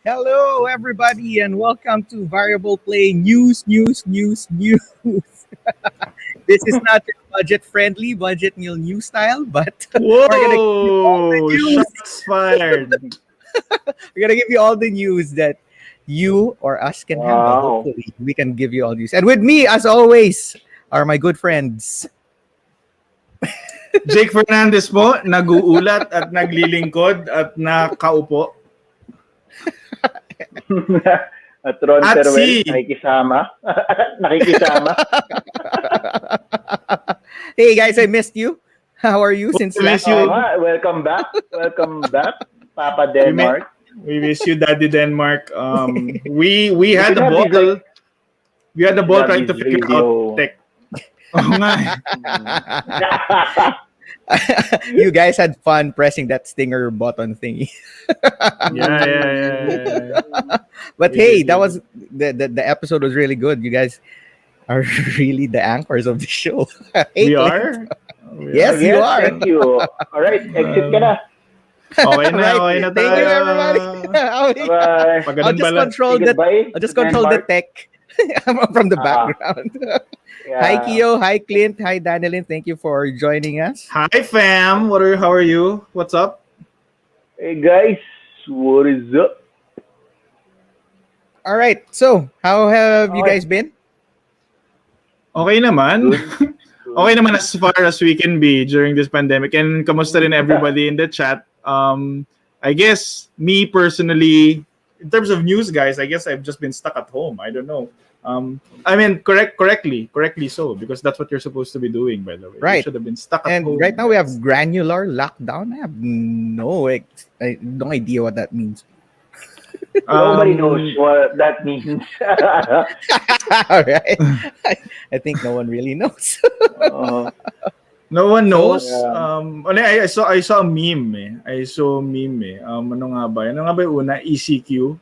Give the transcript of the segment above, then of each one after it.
Hello, everybody, and welcome to VariablePlay News. This is not your budget-friendly, budget meal news style, but we're gonna give you all the Whoa! news. Shots fired. We're gonna give you all the news that you or us can handle. Wow. Hopefully, we can give you all news. And with me, as always, are my good friends. Jake Fernandez po, nag-uulat at naglilingkod at nakaupo. At Ron At Teruel, si- nakikisama. nakikisama. Hey guys, I missed you. How are you since We miss last you. Oo nga, welcome back. Welcome back, Papa Denmark. We miss you, Daddy Denmark. We had the Sinabi bottle. We had the ball Sinabi trying to figure radio. out tech. Oo nga. You guys had fun pressing that stinger button thingy. Yeah. But We hey, did, that we was the episode was really good. You guys are really the anchors of the show. We are? Yes, you Yes, are. thank you. Alright, exit ka na. Okay na, okay na Thank you, tayo. everybody. Bye. Pag I'll ganun just pala. control Say the goodbye I'll just to control the Denmark. tech from the Ah. background. Yeah. Hi Kio, hi Clint, hi Danilin. Thank you for joining us. Hi fam, how are you? What's up? Hey guys, what is up? All right. So, how have you Okay. guys been? Okay naman. Good. Okay naman as far as we can be during this pandemic. And kamusta rin everybody in the chat? I guess me personally, in terms of news, guys, I guess I've just been stuck at home. I don't know. I mean, correctly so, because that's what you're supposed to be doing, by the way. Right. You should have been stuck at And home. right now we have granular lockdown. I have no idea what that means. Nobody knows what that means. All right. I think no one really knows. Uh, No one knows. yeah. I saw a meme eh. Ano nga ba? Ano nga ba yung una? ECQ.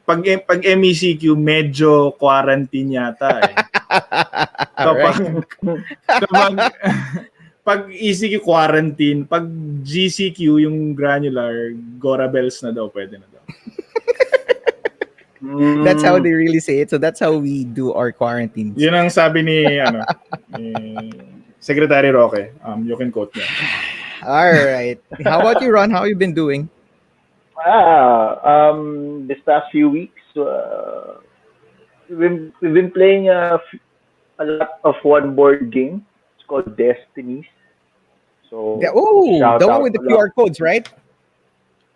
Pag MECQ, medyo quarantine yata eh. All right. kapag pag ECQ quarantine, pag GCQ yung granular, Gora Bells na daw, pwede na daw. That's how they really say it. So that's how we do our quarantines. Yun ang sabi ni ni Secretary Roque. You can quote niya. All right. How about you, Ron? How you been doing? This past few weeks, we've been playing a lot of one board game. It's called Destinies. So Yeah, oh, shout the one out with the to QR codes, right?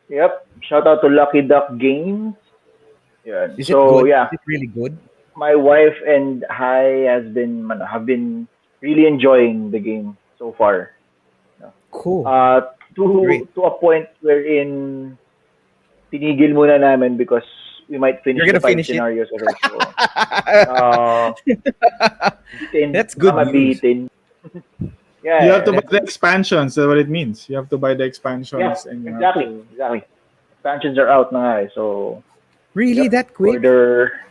Yep. Shout out to Lucky Duck Games. Yeah. Is it So good? yeah, Is it really good? my wife and I have been really enjoying the game so far. Cool. Great. To a point wherein tinigil muna namin because we might finish You're the gonna 5 finish it? scenarios already. So, uh, bitin, That's good mga news. bitin. Yeah, You have to buy the expansions. That's what it means. You have to buy the expansions. yeah, And you have exactly. Expansions are out na nga eh. So, Really yep, that quick? order.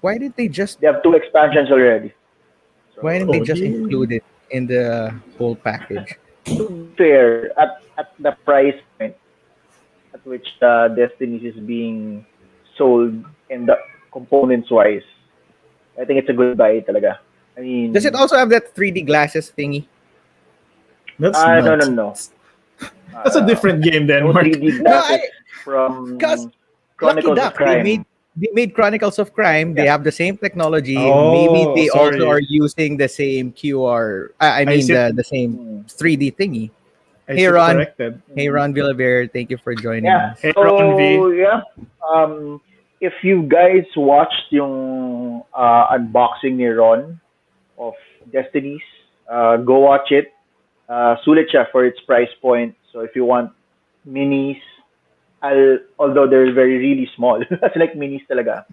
Why did they just They have 2 expansions already. So, why didn't they Oh, just dear. include it in the whole package? to be fair, at the price point at which the Destinies is being sold and the components wise, I think it's a good buy talaga. I mean, Does it also have that 3D glasses thingy? That's no, nuts. no. That's a different game then, No Mark. 3D No, graphics from 'cause Lucky Chronicles of Duck, they Crime. made Chronicles of Crime. They Yeah. have the same technology. Oh, Maybe they also sorry. are using the same QR. I I mean see. the same 3D thingy. I Hey, sit Ron. corrected. Hey, Ron Villaver, thank you for joining Yeah. us. Hey, Ron V. So yeah, if you guys watched yung unboxing ni Ron of Destinies, go watch it. Sulit siya for its price point. So if you want minis, although they're really small, that's like minis talaga.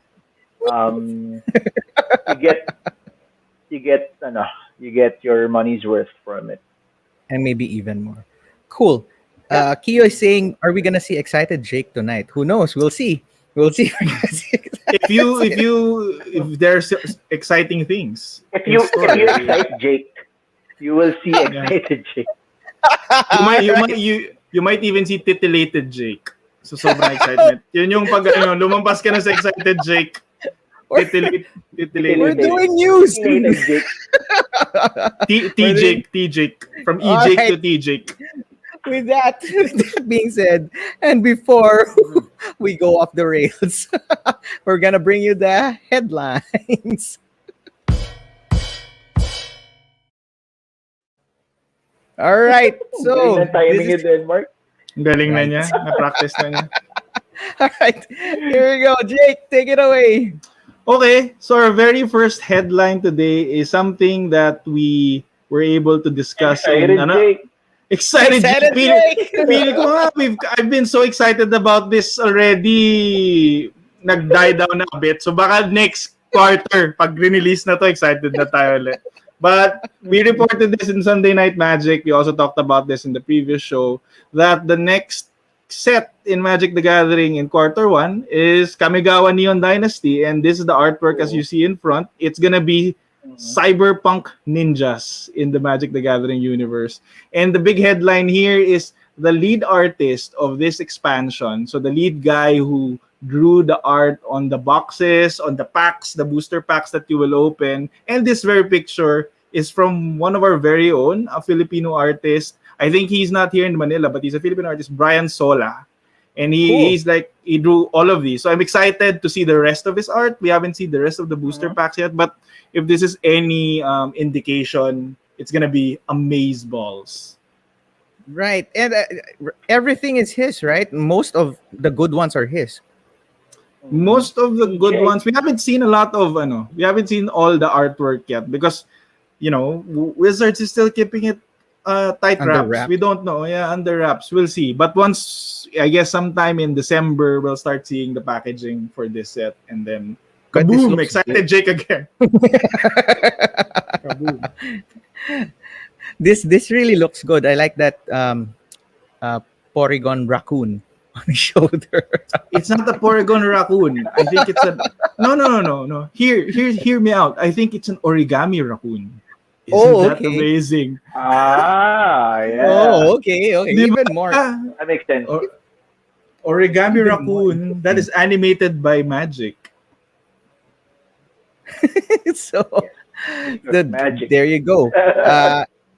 You get you get your money's worth from it. And maybe even more. Cool. Kio is saying, are we gonna see excited Jake tonight? Who knows? We'll see. We'll see. We're gonna see If there's exciting things. If in you store, excite Jake, you will see excited Jake. you might even see titillated Jake. So sobrang excitement. Yun yung pag lumampas ka na sa excited Jake. Titilit. We're doing news. Jake. T Jake. From E Jake to T Jake. With that being said, and before we go off the rails, we're gonna bring you the headlines. All right, so Galing ng timing yun din, Mark. Galing na niya. Na-practice na niya. all right, here we go. Jake, take it away. Okay, so our very first headline today is something that we were able to discuss Excited, Jake. Excited Excited, Jake. Jake. Feeling ko nga, I've been so excited about this already. Nag-die down na a bit. So baka next quarter, pag release na to, excited na tayo ulit. But we reported this in Sunday Night Magic. We also talked about this in the previous show, that the next set in Magic the Gathering in Q1 is Kamigawa Neon Dynasty. And this is the artwork as you see in front. It's gonna be cyberpunk ninjas in the Magic the Gathering universe. And the big headline here is the lead artist of this expansion. So the lead guy who drew the art on the boxes, on the packs, the booster packs that you will open. And this very picture is from one of our very own, a Filipino artist. I think he's not here in Manila, but he's a Filipino artist, Brian Sola. And he's like, he drew all of these. So I'm excited to see the rest of his art. We haven't seen the rest of the booster packs yet, but if this is any indication, it's going to be amazeballs. Right, and everything is his, right? Most of the good ones are his. Most of the good ones, we haven't seen a lot of, we haven't seen all the artwork yet because, Wizards is still keeping it tight wraps. We don't know. Yeah, under wraps. We'll see. But once, I guess sometime in December, we'll start seeing the packaging for this set. And then, kaboom! Excited good. Jake again. Kaboom. This really looks good. I like that Porygon raccoon on his shoulder. It's not a Porygon raccoon. I think it's a no. Hear me out. I think it's an origami raccoon. Isn't that amazing? Yeah. Oh, okay. Even more. That makes sense. Origami raccoon that is animated by Magic. So Magic. There you go.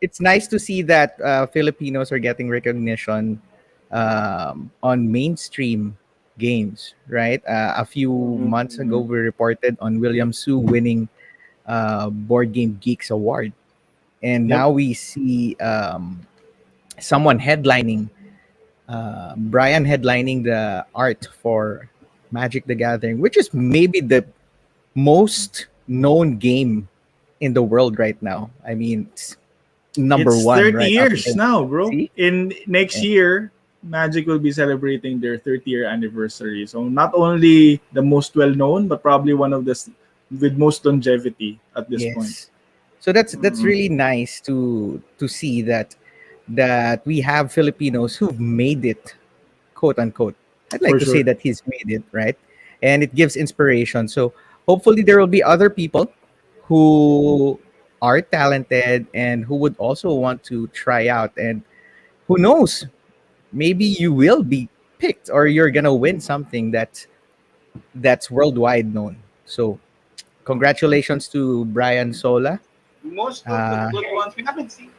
It's nice to see that Filipinos are getting recognition on mainstream games, right? A few months ago, we reported on William Su winning Board Game Geeks Award. And now we see someone headlining, Brian headlining the art for Magic the Gathering, which is maybe the most known game in the world right now. I mean, it's number one. 30 right years now, bro. See? In next year, Magic will be celebrating their 30-year anniversary. So not only the most well-known, but probably one of the with most longevity at this point. So that's really nice to see that we have Filipinos who've made it, quote unquote. I'd like to say that he's made it, right? And it gives inspiration. So hopefully there will be other people who are talented and who would also want to try out. And who knows, maybe you will be picked or you're gonna win something that's worldwide known. So congratulations to Brian Sola. Most of the good ones we haven't seen.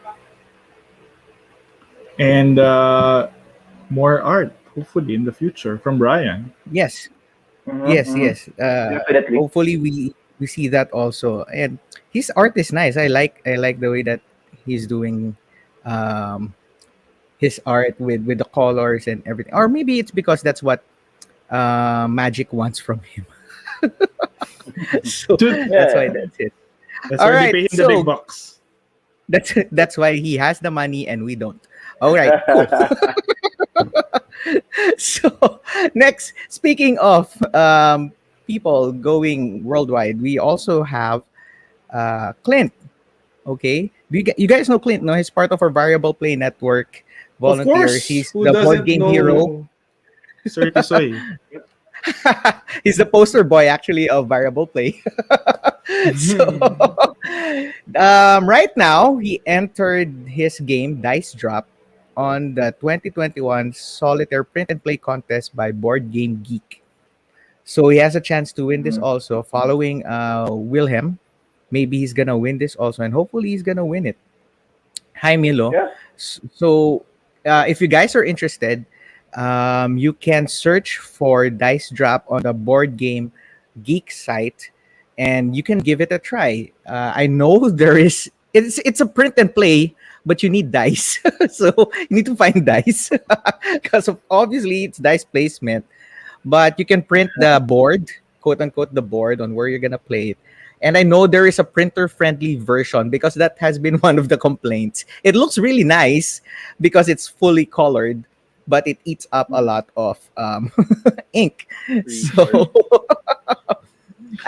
And more art, hopefully, in the future from Brian. Yes. Yes. Definitely. Hopefully we see that also. And his art is nice. I like the way that he's doing his art with the colors and everything. Or maybe it's because that's what Magic wants from him. So that's why that's it. That's why they pay him the big bucks. That's why he has the money and we don't. All right, cool. So next, speaking of people going worldwide, we also have Clint. Okay, you guys know Clint? No, he's part of our VariablePlay network. Volunteers. Of course. He's Who the board doesn't game know hero. Sir Tisoy. He's the poster boy actually of VariablePlay. So right now he entered his game Dice Drop on the 2021 Solitaire Print and Play contest by Board Game Geek. So he has a chance to win this Mhm. also, following Wilhelm. Maybe he's gonna win this also, and hopefully he's gonna win it. Hi Milo. Yeah. So if you guys are interested, you can search for Dice Drop on the Board Game Geek site, and you can give it a try. I know there is it's a print and play, but you need dice, so you need to find dice because of obviously it's dice placement. But you can print the board, quote unquote, the board on where you're gonna play it. And I know there is a printer-friendly version because that has been one of the complaints. It looks really nice because it's fully colored, but it eats up a lot of ink. Resource. So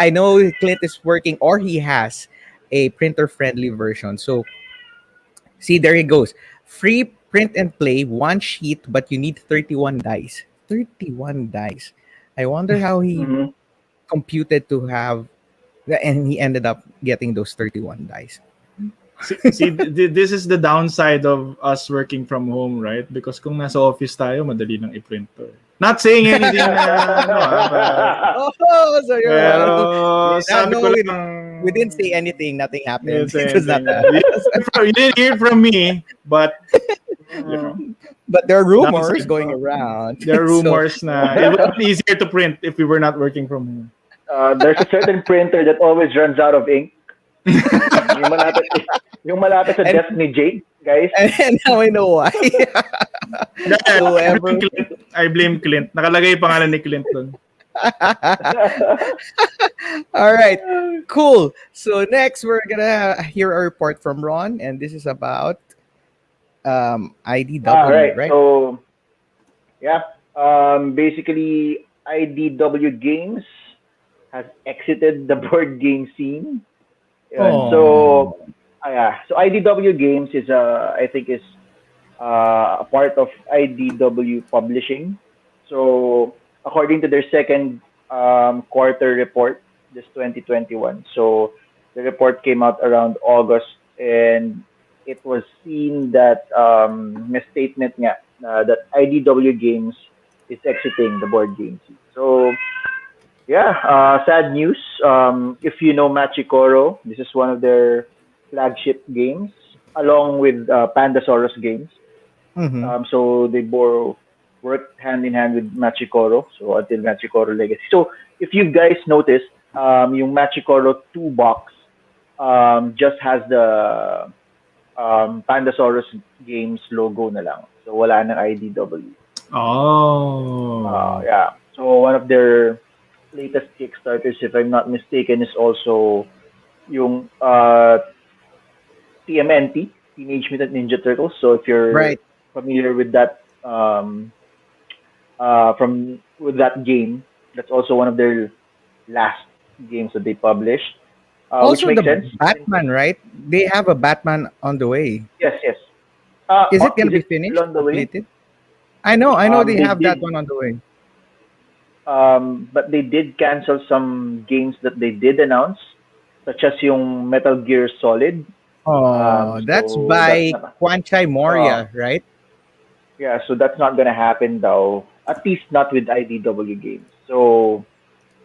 I know Clint is working or he has a printer-friendly version. So see, there he goes. Free print and play, one sheet, but you need 31 dice. 31 dice. I wonder how he Mhm. computed to have, and he ended up getting those 31 dice. This is the downside of us working from home, right? Because kung nasa office tayo, madali lang i-print to. Not saying anything na, Oh, so you're pero no, sabi ko we, lang, we didn't say anything. Nothing happened. Didn't say It was not anything. that. You didn't hear from me, but you know, But there are rumors downside going ko. around. There are So, rumors na it would be easier to print if we were not working from home. There's a certain printer that always runs out of ink. yung malapit, yung malapit sa And- desk ni Jake, guys. and now I know why. So ever- I blame Clint. Nakalagay yung pangalan ni Clint doon. All right, cool. So next, we're gonna hear a report from Ron, and this is about IDW, Right. right? So, yeah. Basically, IDW Games has exited the board game scene. Oh. So IDW Games is I think is a part of IDW Publishing. So according to their second quarter report, this 2021. So the report came out around August, and it was seen that misstatement nga that IDW Games is exiting the board game scene. So yeah, sad news. If you know Machikoro, this is one of their flagship games, along with Pandasaurus games. Mhm. So they worked hand in hand with Machikoro, so until Machikoro Legacy. So if you guys noticed, yung Machikoro 2 box just has the Pandasaurus Games logo na lang. So wala ng IDW. Oh. Yeah. So one of their latest Kickstarters, if I'm not mistaken, is also yung TMNT, Teenage Mutant Ninja Turtles. So if you're Right. familiar with that with that game, that's also one of their last games that they published. Which Also, makes the sense. Batman, right? They have a Batman on the way. Yes, yes. Is it gonna be finished? still on the way? Completed? I know they They have that did. one on the way. But they did cancel some games that they did announce, such as yung Metal Gear Solid. Oh, that's So by that's not, Kwanchai Moria, right? yeah, so that's not gonna happen though. At least not with IDW Games. So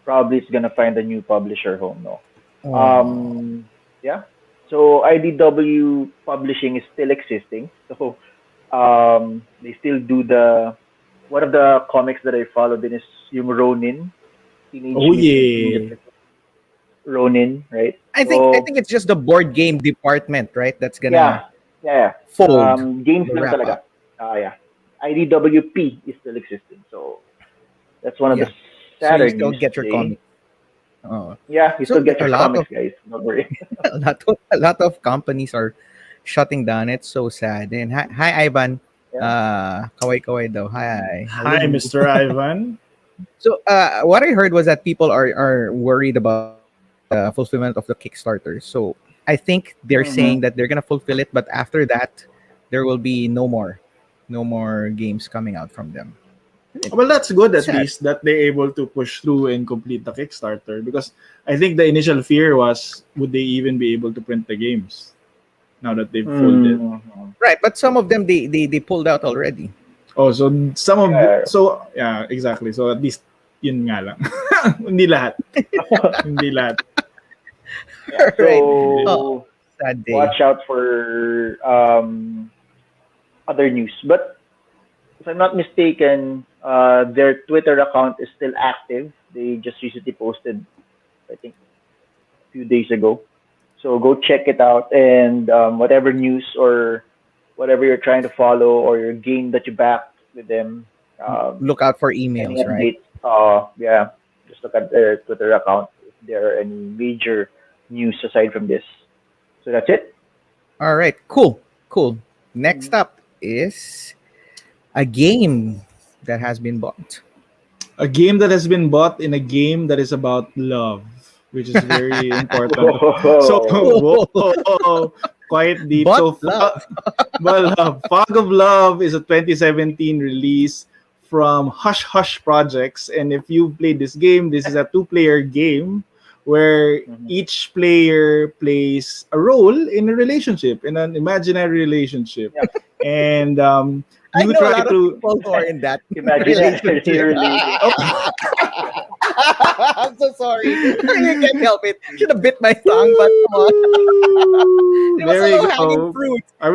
probably it's gonna find a new publisher home, no. Oh. Yeah. So IDW Publishing is still existing. So they still do one of the comics that I followed in is yung Ronin. Teenage Oh, Mutant yeah. Ninja Turtles. Ronin, right? I think it's just the board game department, right? That's Yeah, gonna yeah. fold. Games the lang wrap talaga. up. Yeah. IDWP is still existing. So that's one of Yeah. the So sadder you still news get your today. comic. Oh. Yeah, you So still get a your lot comics, of guys. Don't worry. a lot of companies are shutting down. It's so sad. And hi Ivan. Yeah. Kaway daw. Hi. Hi, Hello. Mr. Ivan. So what I heard was that people are worried about the fulfillment of the Kickstarter. So I think they're saying Mhm. that they're gonna fulfill it, but after that, there will be no more games coming out from them. Well, that's good at Sad. least that they're able to push through and complete the Kickstarter, because I think the initial fear was, would they even be able to print the games? now that they've folded. Right, but some of them they pulled out already. Oh, so some of Yeah. so yeah, exactly. So at least yun nga lang. Hindi lahat. Hindi lahat. Right. So Oh, sad day. watch out for other news. But if I'm not mistaken, their Twitter account is still active. They just recently posted, I think, a few days ago. So go check it out, and whatever news or whatever you're trying to follow or your game that you backed with them, Look out for any emails, right? updates, yeah, just look at their Twitter account if there are any major news aside from this. So that's it. All right, cool. Next up is a game that has been bought. A game that has been bought in a game that is about love, which is very important. So, whoa, quite deep. But So, love. Fog of Love is a 2017 release from Hush Hush Projects. And if you played this game, this is a two-player game where each player plays a role in a relationship, in an imaginary relationship. Yeah. And I you know a try lot of to... people who are in that Imaginary relationship. I'm so sorry. I can't help it. Should have bit my tongue, but come on. It was There a you low-hanging go. fruit. Are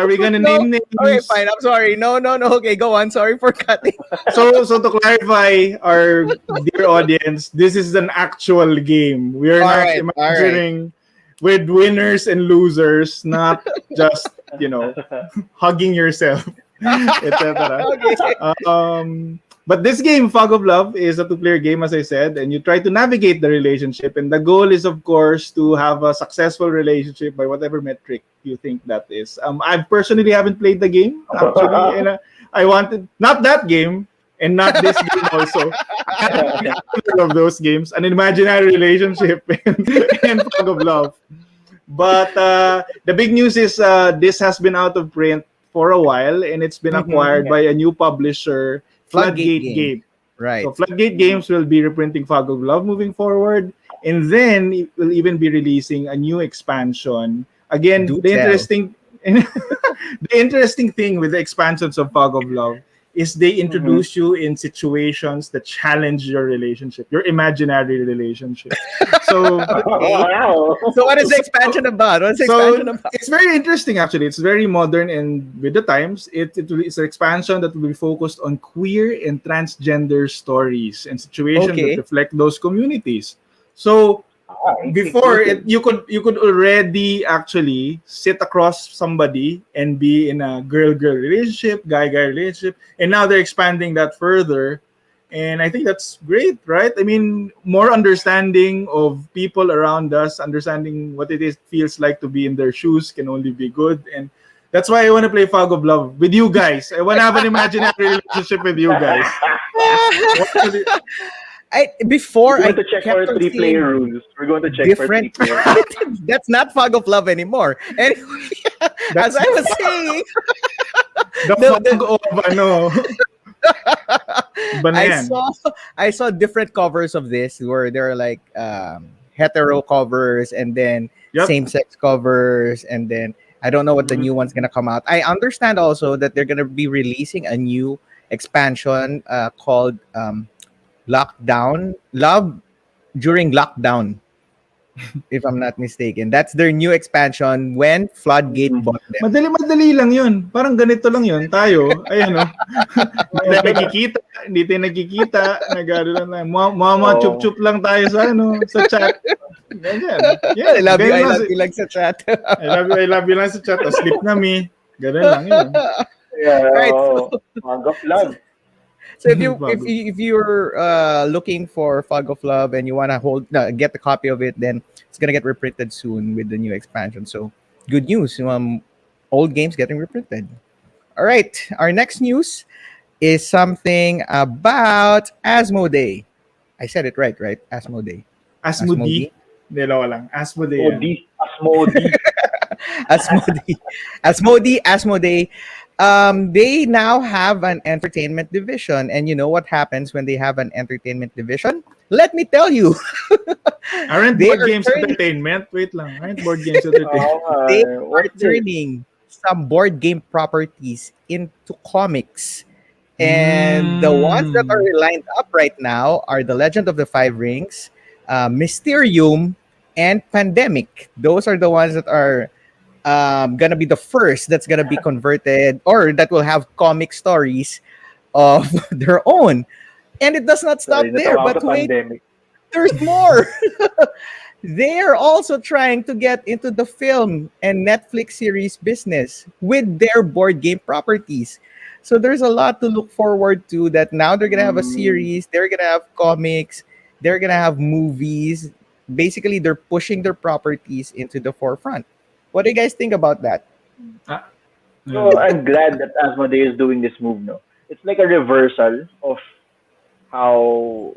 we gonna No. name names? Okay, fine. I'm sorry. No. Okay, go on. Sorry for cutting. So to clarify, our dear audience, this is an actual game. We are All not right, imagining with winners and losers, not just hugging yourself, etc. Okay. But this game, Fog of Love, is a two-player game, as I said, and you try to navigate the relationship. And the goal is, of course, to have a successful relationship by whatever metric you think that is. I personally haven't played the game, actually, and I wanted, not that game, and not this game also. I haven't played either of those games, an imaginary relationship and Fog of Love. But the big news is this has been out of print for a while, and it's been acquired by a new publisher, Floodgate Games. Right. So Floodgate Games will be reprinting Fog of Love moving forward, and then it will even be releasing a new expansion. Again, Do the tell. interesting thing with the expansions of Fog of Love is they introduce you in situations that challenge your relationship, your imaginary relationship. So Wow. So what is the expansion about? What's the so expansion about? it's very interesting, actually. It's very modern and with the times. It's an expansion that will be focused on queer and transgender stories and situations Okay. that reflect those communities. So before it, you could already actually sit across somebody and be in a girl-girl relationship, guy-guy relationship, and now they're expanding that further. And I think that's great, right? I mean, more understanding of people around us, understanding what it feels like to be in their shoes can only be good. And that's why I want to play Fog of Love with you guys. I want to have an imaginary relationship with you guys. Before We're I going to check kept for on three-player seeing rules. We're going to check different. for three-player. That's not Fog of Love anymore. Anyway, as I was saying, The The- fog of ano. I saw different covers of this where there are like hetero covers and then Yep. same-sex covers, and then I don't know what the new one's gonna come out. I understand also that they're gonna be releasing a new expansion called Lockdown Love During Lockdown, if I'm not mistaken. That's their new expansion when Floodgate bought them. Madali lang yun. Parang ganito lang yun. Tayo, ayan o. Hindi tayo nagkikita. Nagano lang. Mama, chup-chup lang tayo sa chat. Ganyan. Yeah, I love ganyan you lang sa chat. I love you lang sa chat. O sleep na mi. Ganun lang yun. Yeah, Right, Fog of Love. So if you're looking for Fog of Love and you want to get the copy of it, then it's gonna get reprinted soon with the new expansion. So good news. Old games getting reprinted. All right. Our next news is something about Asmodee. I said it right? Asmodee. Asmodee. Dalawa lang. Asmodee. Asmodee. Asmodee. They now have an entertainment division, and you know what happens when they have an entertainment division? Let me tell you, Aren't they board are games turning entertainment? Wait lang. Aren't board games entertainment? they are What's this? turning some board game properties into comics. And the ones that are Mm. lined up right now are The Legend of the Five Rings, Mysterium, and Pandemic. Those are the ones that are gonna be the first that's gonna be converted or that will have comic stories of their own. And it does not Sorry, stop there. natawa ako But sa wait, pandemic. there's more. They are also trying to get into the film and Netflix series business with their board game properties. So there's a lot to look forward to that now they're going to have a Mm, series, they're going to have comics, they're going to have movies. Basically, they're pushing their properties into the forefront. What do you guys think about that? Ah, so yeah. I'm glad that Asmodee is doing this move no. It's like a reversal of how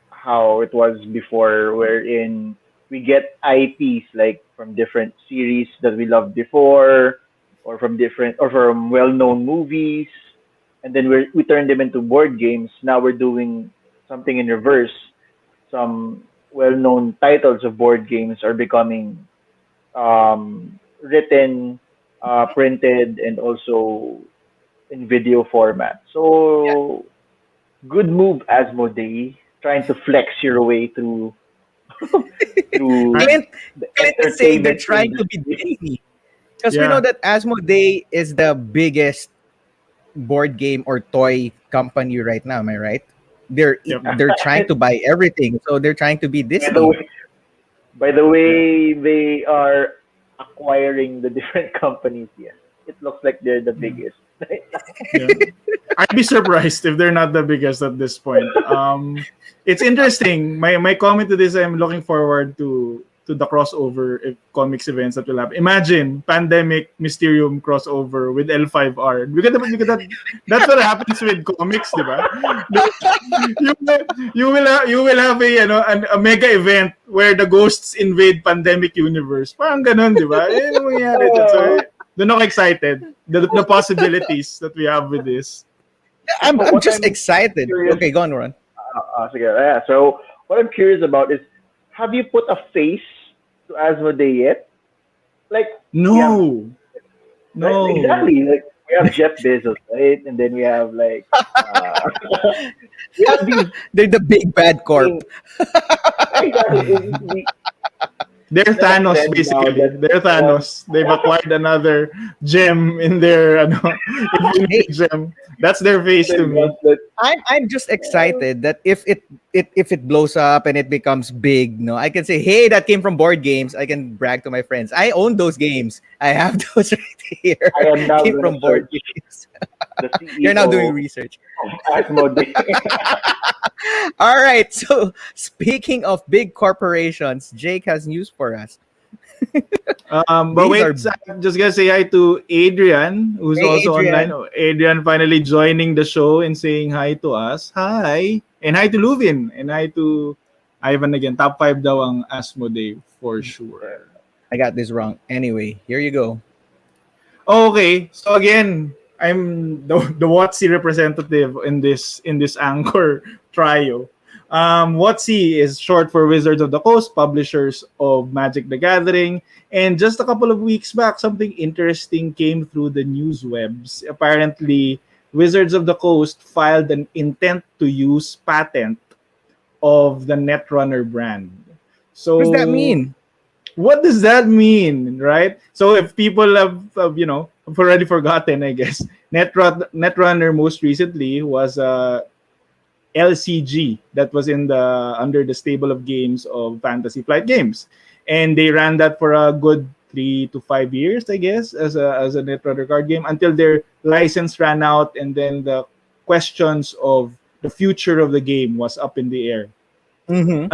how it was before, wherein we get IPs like from different series that we loved before, or from different or from well-known movies, and then we turn them into board games. Now we're doing something in reverse. Some well-known titles of board games are becoming written, printed, and also in video format. So good move, Asmodee, trying to flex your way through through I, Clint, the Clint is saying they're entertainment trying to be industry. Disney because we know yeah. that Asmodee is the biggest board game or toy company right now. Am I right? They're Yep. they're trying to buy everything, so they're trying to be by the Disney. way, by the Yeah. way, they are acquiring the different companies. Yes, it looks like they're the Yeah. biggest. Yeah. I'd be surprised if they're not the biggest at this point. It's interesting. My comment to this, I'm looking forward to the crossover comics events that will happen. Imagine pandemic Mysterium crossover with L5R. That's what happens with comics, di ba? You will have a a mega event where the ghosts invade pandemic universe. Parang ganun, di ba? Yan ang mangyayari dyan. So, uh, doon ako excited. The possibilities that we have with this. I'm what just I'm excited. curious, Okay, go on, Ron. sige, yeah. So what I'm curious about is, have you put a face to Asmodee yet? Like we have, No. right? No. Exactly. Like we have Jeff Bezos, right? And then we have like we have these They're the big bad corp. things. Exactly. They're There's a Thanos trend now basically. that They're once Thanos. They've acquired another gem in their Infinity Hey, gem. That's their face to they've got me. that. I'm just excited that if it blows up and it becomes big, no, I can say, hey, that came from board games. I can brag to my friends. I own those games. I have those right here. I am now Came gonna from board search games. the You're now doing CEO research. of Asmodee. All right. So speaking of big corporations, Jake has news for us. But These wait, are I'm just gonna say hi to Adrian, who's hey also online. Adrian. Oh, Adrian finally joining the show and saying hi to us. Hi. And hi to Luvin. And hi to Ivan again. Top 5 daw ang Asmodee for sure. I got this wrong. Anyway, here you go. Okay, so again, I'm the WotC representative in this anchor trio. WotC is short for Wizards of the Coast, publishers of Magic the Gathering. And just a couple of weeks back, something interesting came through the news webs. Apparently, Wizards of the Coast filed an intent to use patent of the Netrunner brand. What does that So mean? what does that mean, right? So if people have already forgotten, I guess Netrunner most recently was LCG that was in the under the stable of games of Fantasy Flight Games, and they ran that for a good 3 to 5 years, I guess, as a Netrunner card game until their license ran out, and then the questions of the future of the game was up in the air Mm-hmm.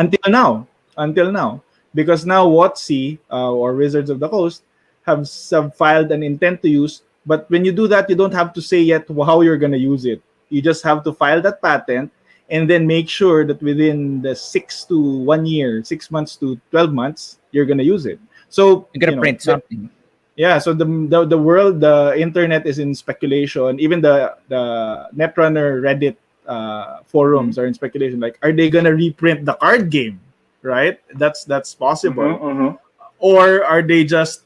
until now, because now WotC or Wizards of the Coast have filed an intent to use. But when you do that, you don't have to say yet how you're gonna use it. You just have to file that patent and then make sure that within the 6 to 1 year, 6 months to 12 months, you're gonna use it. So You're gonna print something. Yeah, so the world, the internet is in speculation. Even the Netrunner Reddit forums are in speculation. Like, are they gonna reprint the card game? Right? That's possible. Mm-hmm. Or are they just?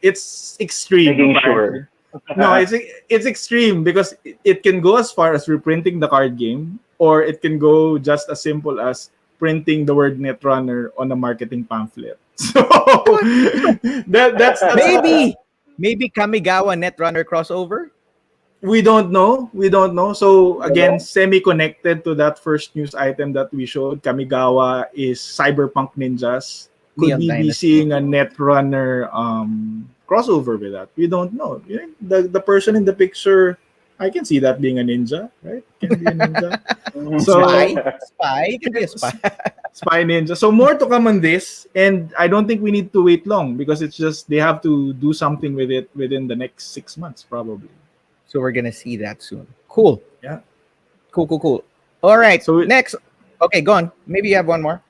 It's extreme, Making apparently. sure. No, it's extreme because it can go as far as reprinting the card game, or it can go just as simple as printing the word Netrunner on a marketing pamphlet. So What? that's Maybe Kamigawa Netrunner crossover. we don't know. We don't know. So You again, know? semi-connected to that first news item that we showed, Kamigawa is Cyberpunk Ninjas. Could Neon we be Dynasty. seeing a Netrunner crossover with that? We don't know. You know, the person in the picture, I can see that being a ninja, right? Can be a ninja. Spy. So Spy. It can be a spy. Spy Ninja. So more to come on this, and I don't think we need to wait long because it's just they have to do something with it within the next 6 months, probably. So we're gonna see that soon. Cool. Yeah. Cool. All right. So Next. Okay, go on. Maybe you have one more.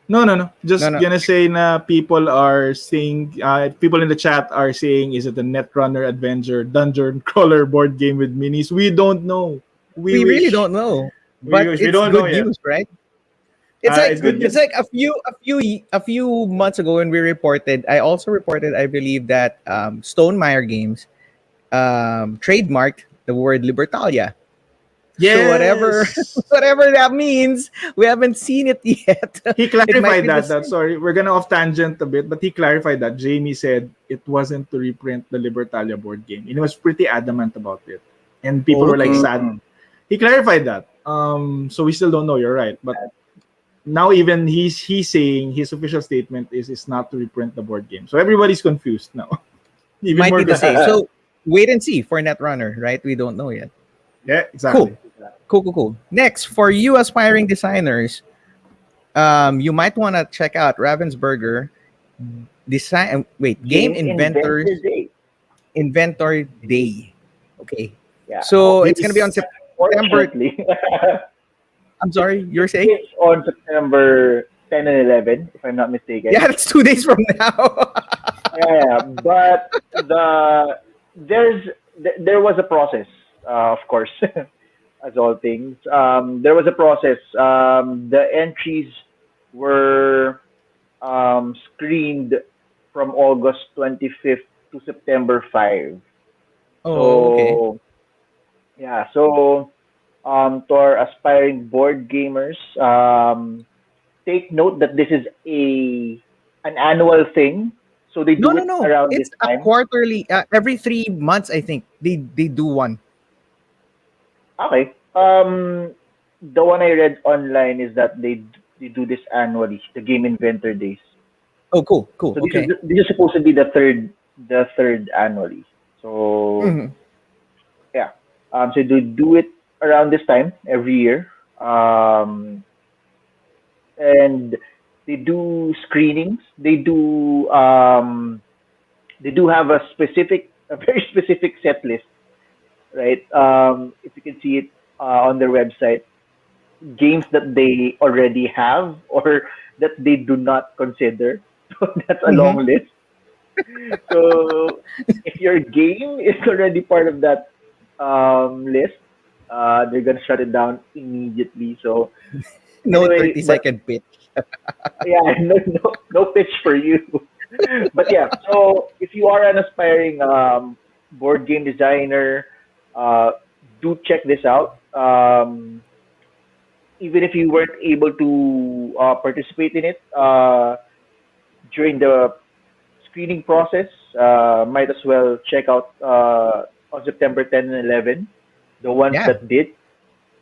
No. Just No. gonna say na people are saying, people in the chat are saying, is it a Netrunner Adventure dungeon crawler board game with minis? We don't know. We really wish. don't know, We but wish. We it's don't know good yet. news, right? It's like It's good it's news. like a few months ago when we reported. I also reported, I believe, that Stonemeyer Games trademarked the word Libertalia. So whatever Yes. whatever that means, we haven't seen it yet. He It might clarified be the that. same. Sorry, we're gonna off tangent a bit, but he clarified that. Jamie said it wasn't to reprint the Libertalia board game. And he was pretty adamant about it, and people were like Okay. sad. He clarified that. So we still don't know. You're right, but now even he's saying his official statement is not to reprint the board game. So everybody's confused now. Even Might more be the same. confused. So wait and see for Netrunner, right? We don't know yet. Yeah, exactly. Cool. Next, for you aspiring designers, you might want to check out Ravensburger design. Wait, Game Inventors Inventor Day. Inventory Day. Okay, Yeah. so it's gonna be on September. Fortunately, I'm sorry, you're saying? it's on September 10 and 11, if I'm not mistaken. Yeah, that's 2 days from now. Yeah, but there was a process, of course, as all things. There was a process. The entries were screened from August 25th to September 5. Oh, okay. So yeah, so to our aspiring board gamers, take note that this is an annual thing. So they do it No. around this It's a time. quarterly. Every 3 months, I think they do one. Okay. The one I read online is that they do this annually, the Game Inventor Days. Oh, cool. So Okay. this is supposed to be the third annually. So Mhm. yeah. So they do it around this time every year. And they do screenings. They do have a very specific set list, right? If you can see it on their website, games that they already have or that they do not consider. So that's a Mhm. long list. So if your game is already part of that list, they're gonna shut it down immediately. So No anyway, 30 but second pitch. yeah, no pitch for you. But yeah, so if you are an aspiring board game designer, uh, do check this out. Even if you weren't able to participate in it during the screening process, might as well check out on September 10 and 11 the ones Yeah. that did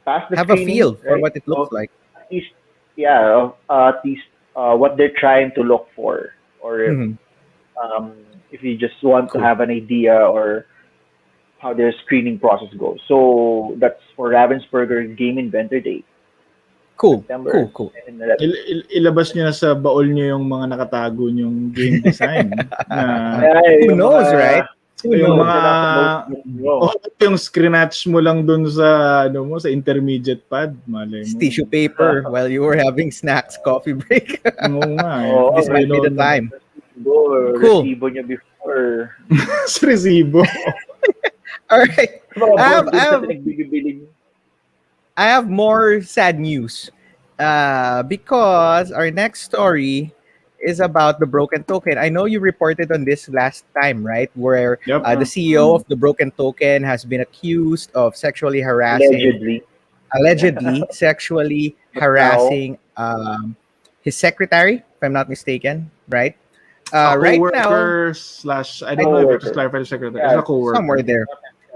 pass the Have a screening, feel for right? what it looks So like. at least, yeah, at least what they're trying to look for, or Mhm. um, if you just want to Cool. have an idea or how their screening process goes. So that's for Ravensburger Game Inventor Day, Cool. September Cool. 10 and 11. Ilabas niyo na sa baol niyo yung mga nakatago niyong game design na Ay, Who yung knows, mga, right? Who yung yung knows? mga nasa notebook nyo. yung scratch mo lang dun sa ano mo sa intermediate pad, malay mo. Tissue paper while you were having snacks, coffee break. Oo nga eh. Oo, This might be the Ganun. time. Resibo, Cool. resibo nyo before or Sa resibo. All right. mga I board have, I games na have pinagbibili niyo? I have more sad news. Because our next story is about the broken token. I know you reported on this last time, right? Where Yep. the CEO of the broken token has been accused of sexually harassing, Allegedly. allegedly sexually But now, harassing his secretary, if I'm not mistaken, right? A Right now, co-worker slash, I I don't know if it was co-worker. clarified as secretary. It's Yeah, a somewhere co-worker. there.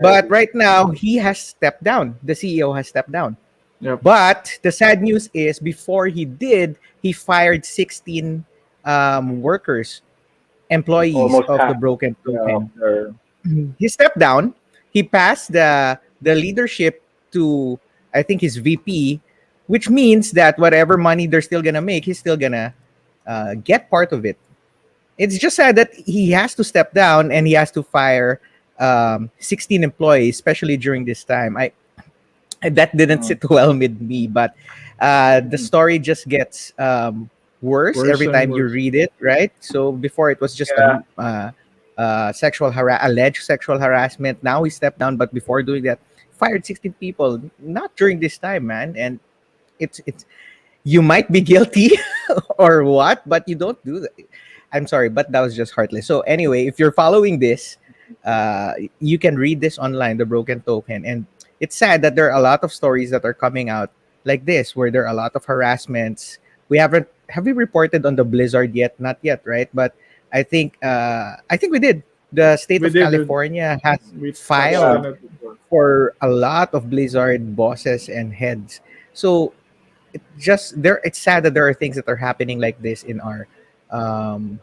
But right now, he has stepped down. The CEO has stepped down. Yep. But the sad news is, before he did, he fired 16 workers, employees almost of the half, broken yeah, of token. their He stepped down. He passed the leadership to, I think, his VP, which means that whatever money they're still gonna make, he's still gonna get part of it. It's just sad that he has to step down and he has to fire 16 employees, especially during this time. That didn't mm, sit well with me, but the story just gets worse Worse every and time you worse. read it, right? So before it was just yeah, alleged sexual harassment. Now he stepped down, but before doing that, fired 16 people. Not during this time, man. And it's you might be guilty or what, but you don't do that. I'm sorry, but that was just heartless. So anyway, if you're following this, you can read this online, the broken token, and it's sad that there are a lot of stories that are coming out like this, where there are a lot of harassments. We haven't have we reported on the Blizzard yet? Not yet, right? But I think we did. The state We of did. California has We touched filed yeah. on it before. for a lot of Blizzard bosses and heads. So it's sad that there are things that are happening like this in our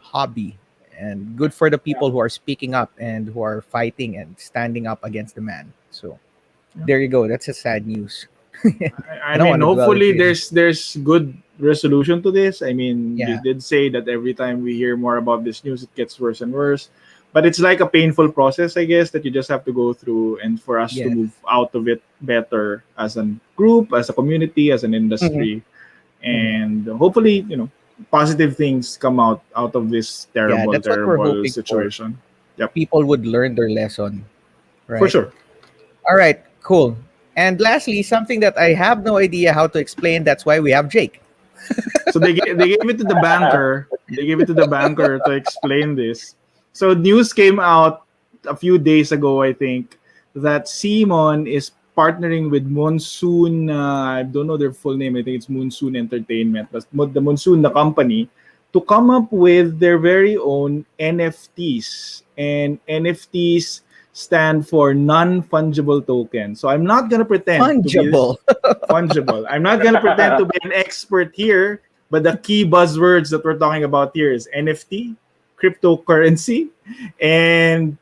hobby, and good for the people who are speaking up and who are fighting and standing up against the man. So there you go, that's a sad news. I I don't mean, want to dwell hopefully into it. there's good resolution to this. I mean, you Yeah. did say that every time we hear more about this news, it gets worse and worse. But it's like a painful process, I guess, that you just have to go through, and for us to Yes. move out of it better as a group, as a community, as an Mhm. industry, Mhm. and hopefully, positive things come out of this Yeah, terrible, that's what we're terrible hoping for. situation. Yep, People would learn their lesson, for right? sure. All right, cool. And lastly, something that I have no idea how to explain, that's why we have Jake. So they gave it to the banker. They gave it to the banker to explain this. So news came out a few days ago, I think, that Simon is partnering with Monsoon. I don't know their full name. I think it's Monsoon Entertainment, but the Monsoon, the company, to come up with their very own NFTs. And NFTs stand for non-fungible token. So I'm not gonna pretend to be Fungible. fungible. I'm not gonna pretend to be an expert here, but the key buzzwords that we're talking about here is NFT, cryptocurrency, and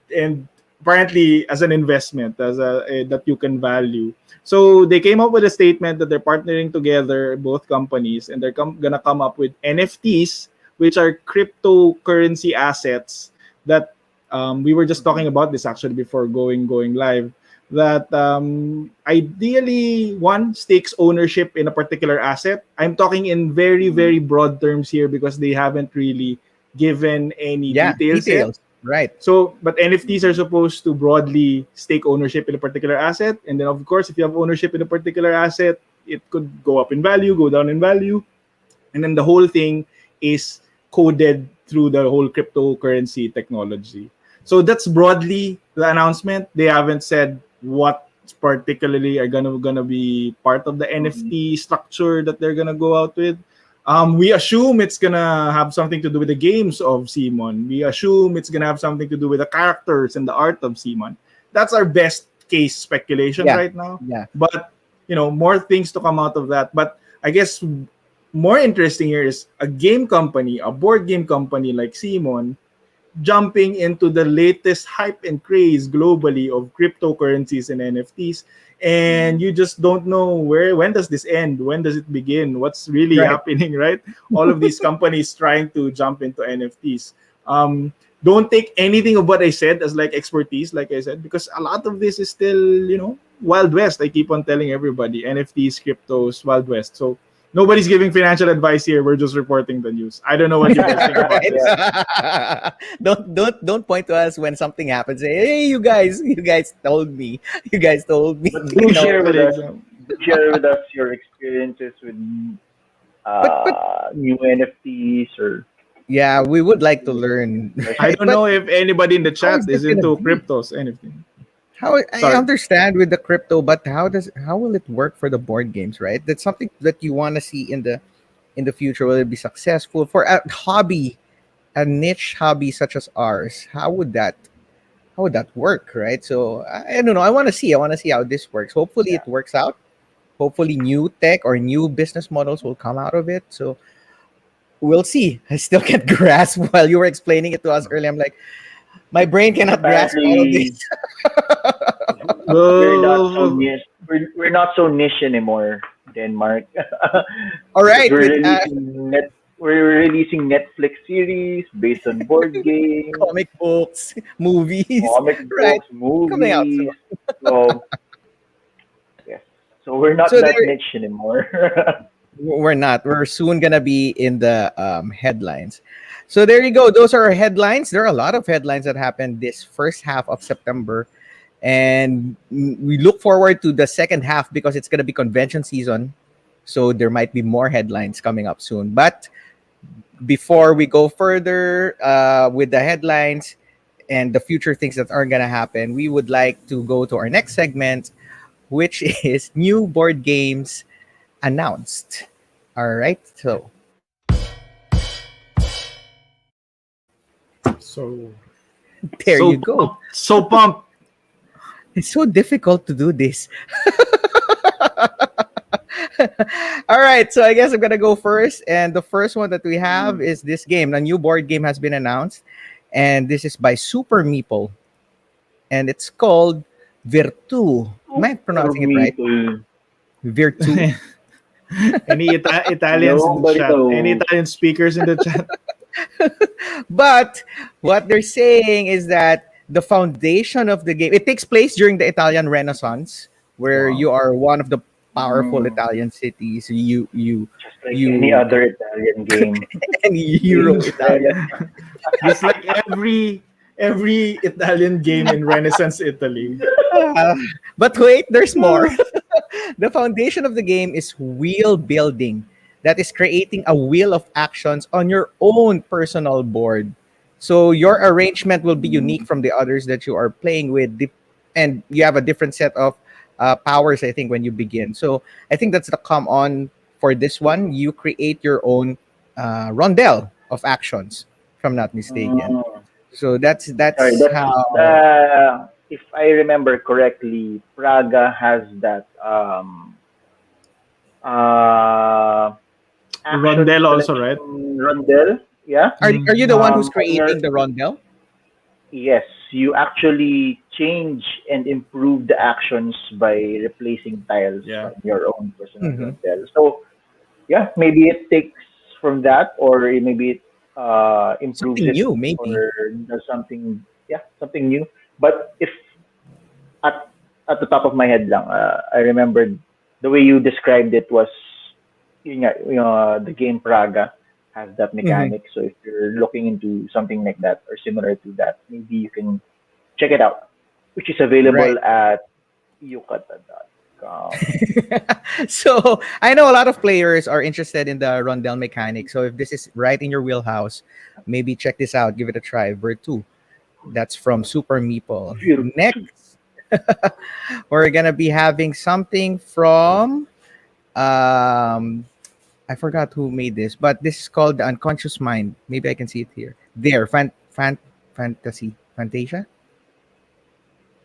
apparently as an investment, as that you can value. So they came up with a statement that they're partnering together, both companies, and they're gonna come up with NFTs, which are cryptocurrency assets that we were just talking about this actually before going live, that ideally one stakes ownership in a particular asset. I'm talking in very, Mhm. very broad terms here because they haven't really given any Yeah, details yet. details. Right. So, but NFTs are supposed to broadly stake ownership in a particular asset. And then, of course, if you have ownership in a particular asset, it could go up in value, go down in value. And then the whole thing is coded through the whole cryptocurrency technology. So that's broadly the announcement. They haven't said what particularly are gonna be part of the Mhm. NFT structure that they're gonna go out with. We assume it's gonna have something to do with the games of Simon. We assume it's gonna have something to do with the characters and the art of Simon. That's our best case speculation Yeah. right now. Yeah. But more things to come out of that. But I guess more interesting here is a game company, a board game company like Simon, jumping into the latest hype and craze globally of cryptocurrencies and NFTs. And you just don't know when does this end? When does it begin? What's really Right. happening, right? All of these companies trying to jump into NFTs. Don't take anything of what I said as like expertise, like I said, because a lot of this is still, Wild West. I keep on telling everybody NFTs, cryptos, Wild West. So Nobody's giving financial advice here. We're just reporting the news. I don't know what you guys think about this. Right? Don't point to us when something happens. Say, hey, you guys told me. You guys told me. But do No. share with us. Example. Do share with us your experiences with But new NFTs or yeah, we would like to learn. I don't But know if anybody in the how chat is this is gonna into be? cryptos, anything. How I Sorry. understand with the crypto, but how will it work for the board games, right? That's something that you want to see in the future. Will it be successful for a hobby, a niche hobby such as ours? How would that work, right? So I don't know. I want to see how this works. Hopefully yeah. it works out. Hopefully new tech or new business models will come out of it. So we'll see. I still can't grasp while you were explaining it to us earlier. I'm like, my brain cannot grasp all of this. Apparently, we're not so Well, niche. We're not so niche anymore, Denmark, All because right, with we're releasing Netflix series based on board games, comic books, movies, comic right? books, Coming out soon. movies. So yes, so we're not So that there, niche anymore. we're not. We're soon gonna be in the headlines. So there you go. Those are our headlines. There are a lot of headlines that happened this first half of September, and we look forward to the second half because it's gonna be convention season. So there might be more headlines coming up soon. But before we go further with the headlines and the future things that are gonna happen, we would like to go to our next segment, which is new board games announced. All right, so so there so you go. pumped, so pumped. It's so difficult to do this. All right, so I guess I'm gonna go first, and the first one that we have is this game. A new board game has been announced, and this is by Super Meeple, and it's called Virtu. Am I For pronouncing it me right? to Virtu. Any Italians in the nobody chat? Any knows. Italian speakers in the chat? But what they're saying is that the foundation of the game, it takes place during the Italian Renaissance, where Wow. you are one of the powerful Mm, Italian cities. just like any You other Italian game. and Euro Italian. Just like every Italian game in Renaissance Italy. Ah, but wait, there's more. The foundation of the game is wheel building. That is creating a wheel of actions on your own personal board. So your arrangement will be unique from the others that you are playing with, and you have a different set of powers. I think when you begin. So I think that's the come on for this one. You create your own rondel of actions, if I'm not mistaken. Mm, So sorry, that's that's how. if I remember correctly, Praga has that uh, action Rondel also, right? selection rondel. Yeah. Are you the one who's On your creating the rondel? yes, you actually change and improve the actions by replacing tiles Yeah. from your own personal Hmm. rondel. So yeah, maybe it takes from that, or maybe it improves Something it new, maybe. or does something, yeah, something new. But if at at the top of my head lang, I remembered the way you described it was yun nga, the game Praga has that Hmm. mechanic. So if you're looking into something like that or similar to that, maybe you can check it out, which is Right. available at yukata.com. So I know a lot of players are interested in the rondel mechanic. So if this is right in your wheelhouse, maybe check this out. Give it a try. Vertu. That's from Super Meeple. Next, we're gonna be having something from I forgot who made this, but this is called the Unconscious Mind. Maybe I can see it here. There, Fantasia.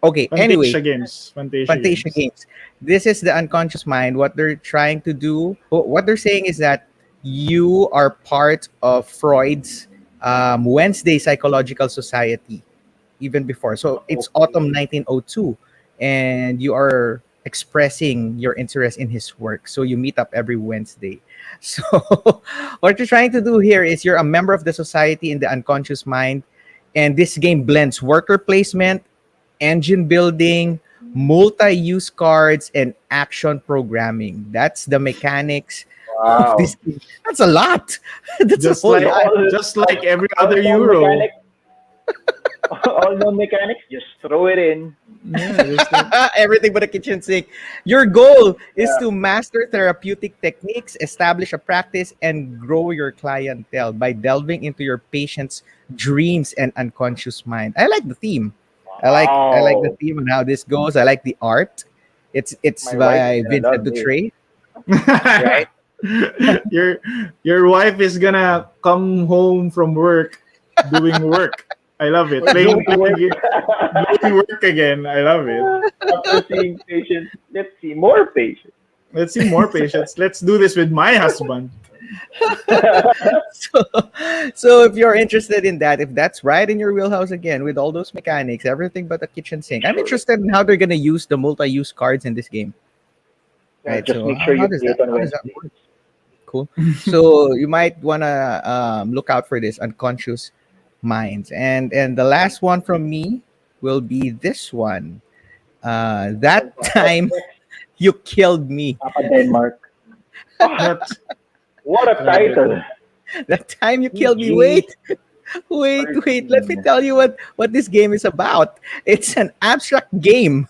Okay. Anyway, Fantasia games. Fantasia Fantasia games. Games. This is the unconscious mind. What they're trying to do, what they're saying is that you are part of Freud's Wednesday Psychological Society, even before. So it's autumn Okay. 1902, and you are expressing your interest in his work. So you meet up every Wednesday. So what you're trying to do here is you're a member of the society in the unconscious mind, and this game blends worker placement, engine building, multi-use cards, and action programming. That's the mechanics of Wow. this game. That's a lot. That's a Just whole like lot. just like every All other known Euro. mechanics, all known mechanics, just throw it in. Yeah, just Everything but a kitchen sink. Your goal is Yeah. to master therapeutic techniques, establish a practice, and grow your clientele by delving into your patient's dreams and unconscious mind. I like the theme. I like the Wow. theme and how this goes. I like the art. It's My wife is by gonna Vincent love this. Dutre, right? your your wife is gonna come home from work doing work. I love it. We're Playing doing work. doing work again. I love it. After seeing patients, let's see more patients. Let's see more patients. Let's do this with my husband. so, so if you're interested in that, if that's right in your wheelhouse again, with all those mechanics, everything but the kitchen sink, I'm interested in how they're gonna use the multi-use cards in this game. Yeah, Right. just So make sure how you does play that it on how does that Wednesday. work? Cool. So you might wanna look out for this unconscious minds. And the last one from me will be this one. That What's time next? you killed me. Papa Denmark. Oh, That what a love it. title. That time you killed me. PG Wait. Let me 13. tell you what this game is about. It's an abstract game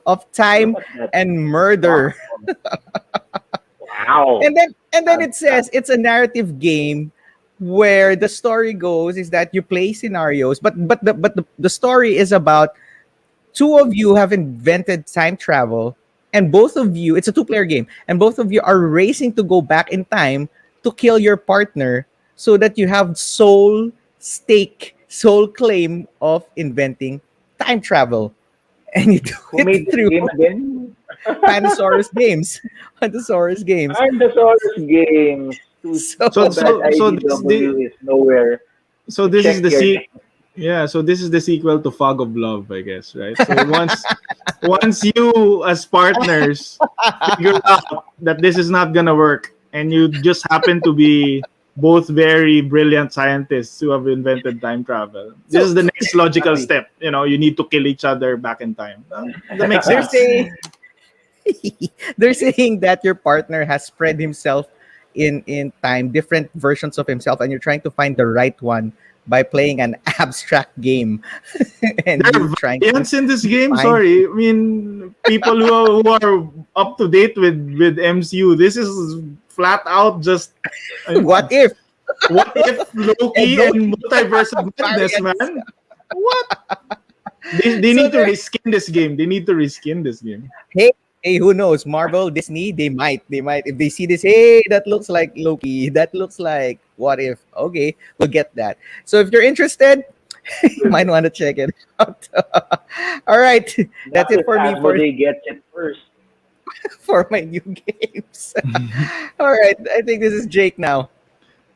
of Look time at that and box. murder. Wow. And then it Abstract. says it's a narrative game where the story goes is that you play scenarios, but the story is about two of you have invented time travel, and both of you, it's a two-player game, and both of you are racing to go back in time to kill your partner so that you have soul claim of inventing time travel, and you do Who it made this through game again? Pandasaurus games. Pandasaurus games. Dinosaurs Games. Too So So bad so so this the IDW is nowhere so to this is check the your se- name. yeah, so this is the sequel to Fog of Love, I guess, right? So once you as partners figure out that this is not gonna work, and you just happen to be both very brilliant scientists who have invented time travel. This so is the next logical Happy. step. You need to kill each other back in time. That makes they're sense. saying they're saying that your partner has spread himself in time, different versions of himself, and you're trying to find the right one by playing an abstract game, and There you are trying to variants in this game. find Sorry, I mean people who are up to date with MCU. This is flat out just what if what if and Loki no and Multiverse of Madness, variants. man? What? They So need to they're reskin this game. They need to reskin this game. hey, who knows? Marvel, Disney, they might if they see this. Hey, that looks like Loki. That looks like what if? Okay, we'll get that. So if you're interested, you might want to check it out. All right, Not that's it if for me Asmodee gets it first. for my new games. All right, I think this is Jake now.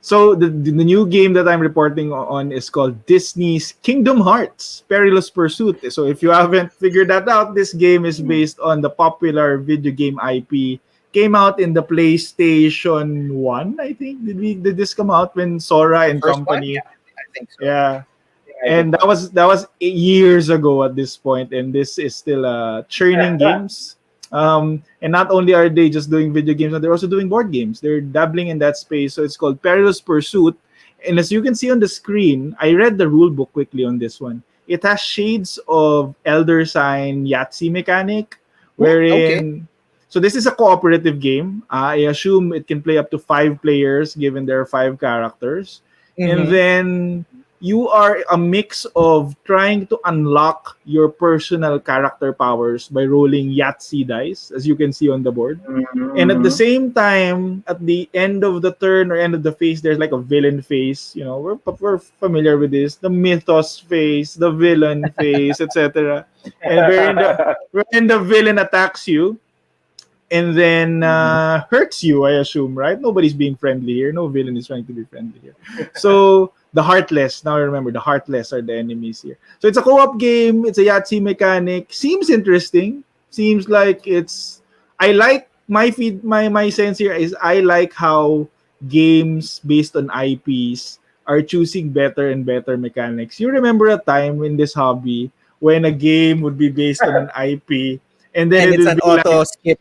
So the new game that I'm reporting on is called Disney's Kingdom Hearts Perilous Pursuit. So if you haven't figured that out, this game is based on the popular video game IP. Came out in the PlayStation 1, I think. Did this come out when Sora The and first one, company? yeah, I think so. Yeah. Yeah, I think And that was years ago at this point, and this is still churning games. And not only are they just doing video games, but they're also doing board games. They're dabbling in that space. So it's called Perilous Pursuit. And as you can see on the screen, I read the rule book quickly on this one. It has shades of Elder Sign Yahtzee mechanic, Okay. wherein so this is a cooperative game. I assume it can play up to 5 players, given there are 5 characters. And Mm-hmm. then you are a mix of trying to unlock your personal character powers by rolling Yahtzee dice, as you can see on the board. And at the Mm-hmm. same time, at the end of the turn or end of the phase, there's like a villain phase. We're familiar with this, the mythos phase, the villain phase, etc. And wherein the villain attacks you and then hurts you, I assume, right? Nobody's being friendly here. No villain is trying to be friendly here. So the Heartless, now I remember, the Heartless are the enemies here. So it's a co-op game. It's a Yahtzee mechanic. Seems interesting. Seems like it's. I like my sense here is I like how games based on IPs are choosing better and better mechanics. You remember a time in this hobby when a game would be based on an IP and then And it it's would an be like auto skip.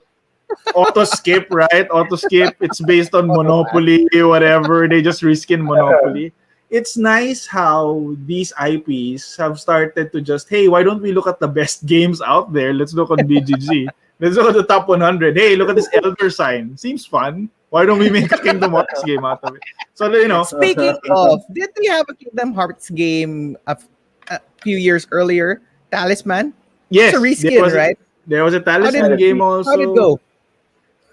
auto skip, right? Auto skip. It's based on Auto Monopoly, whatever. They just reskin Monopoly. It's nice how these IPs have started to just, hey, why don't we look at the best games out there? Let's look on BGG. Let's look at the top 100. Hey, look at this Elder Sign. Seems fun. Why don't we make a Kingdom Hearts game out of it? So, Speaking of, did we have a Kingdom Hearts game a few years earlier? Talisman? It's a yes, reskin, right? there was a How did Talisman game how did it also. go?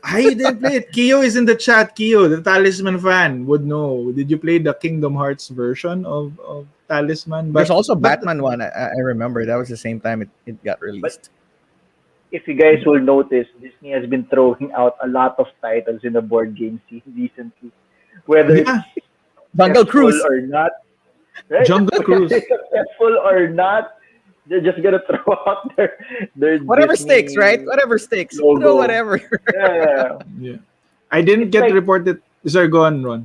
I didn't play it. Kyo is in the chat. Kyo, the Talisman fan, would know. Did you play the Kingdom Hearts version of Talisman? There's also But Batman one. I remember that was the same time it got But released. if you guys will notice, Disney has been throwing out a lot of titles in the board game scene recently, whether it's yeah, Jungle successful Cruise. or not. Right? Jungle Whether Cruise. it's successful or not, they're just gonna throw out their Whatever sticks, Disney right? Whatever sticks. logo. Throw whatever. Yeah, Yeah. I didn't it's get like reported. Sorry, go on, Ron.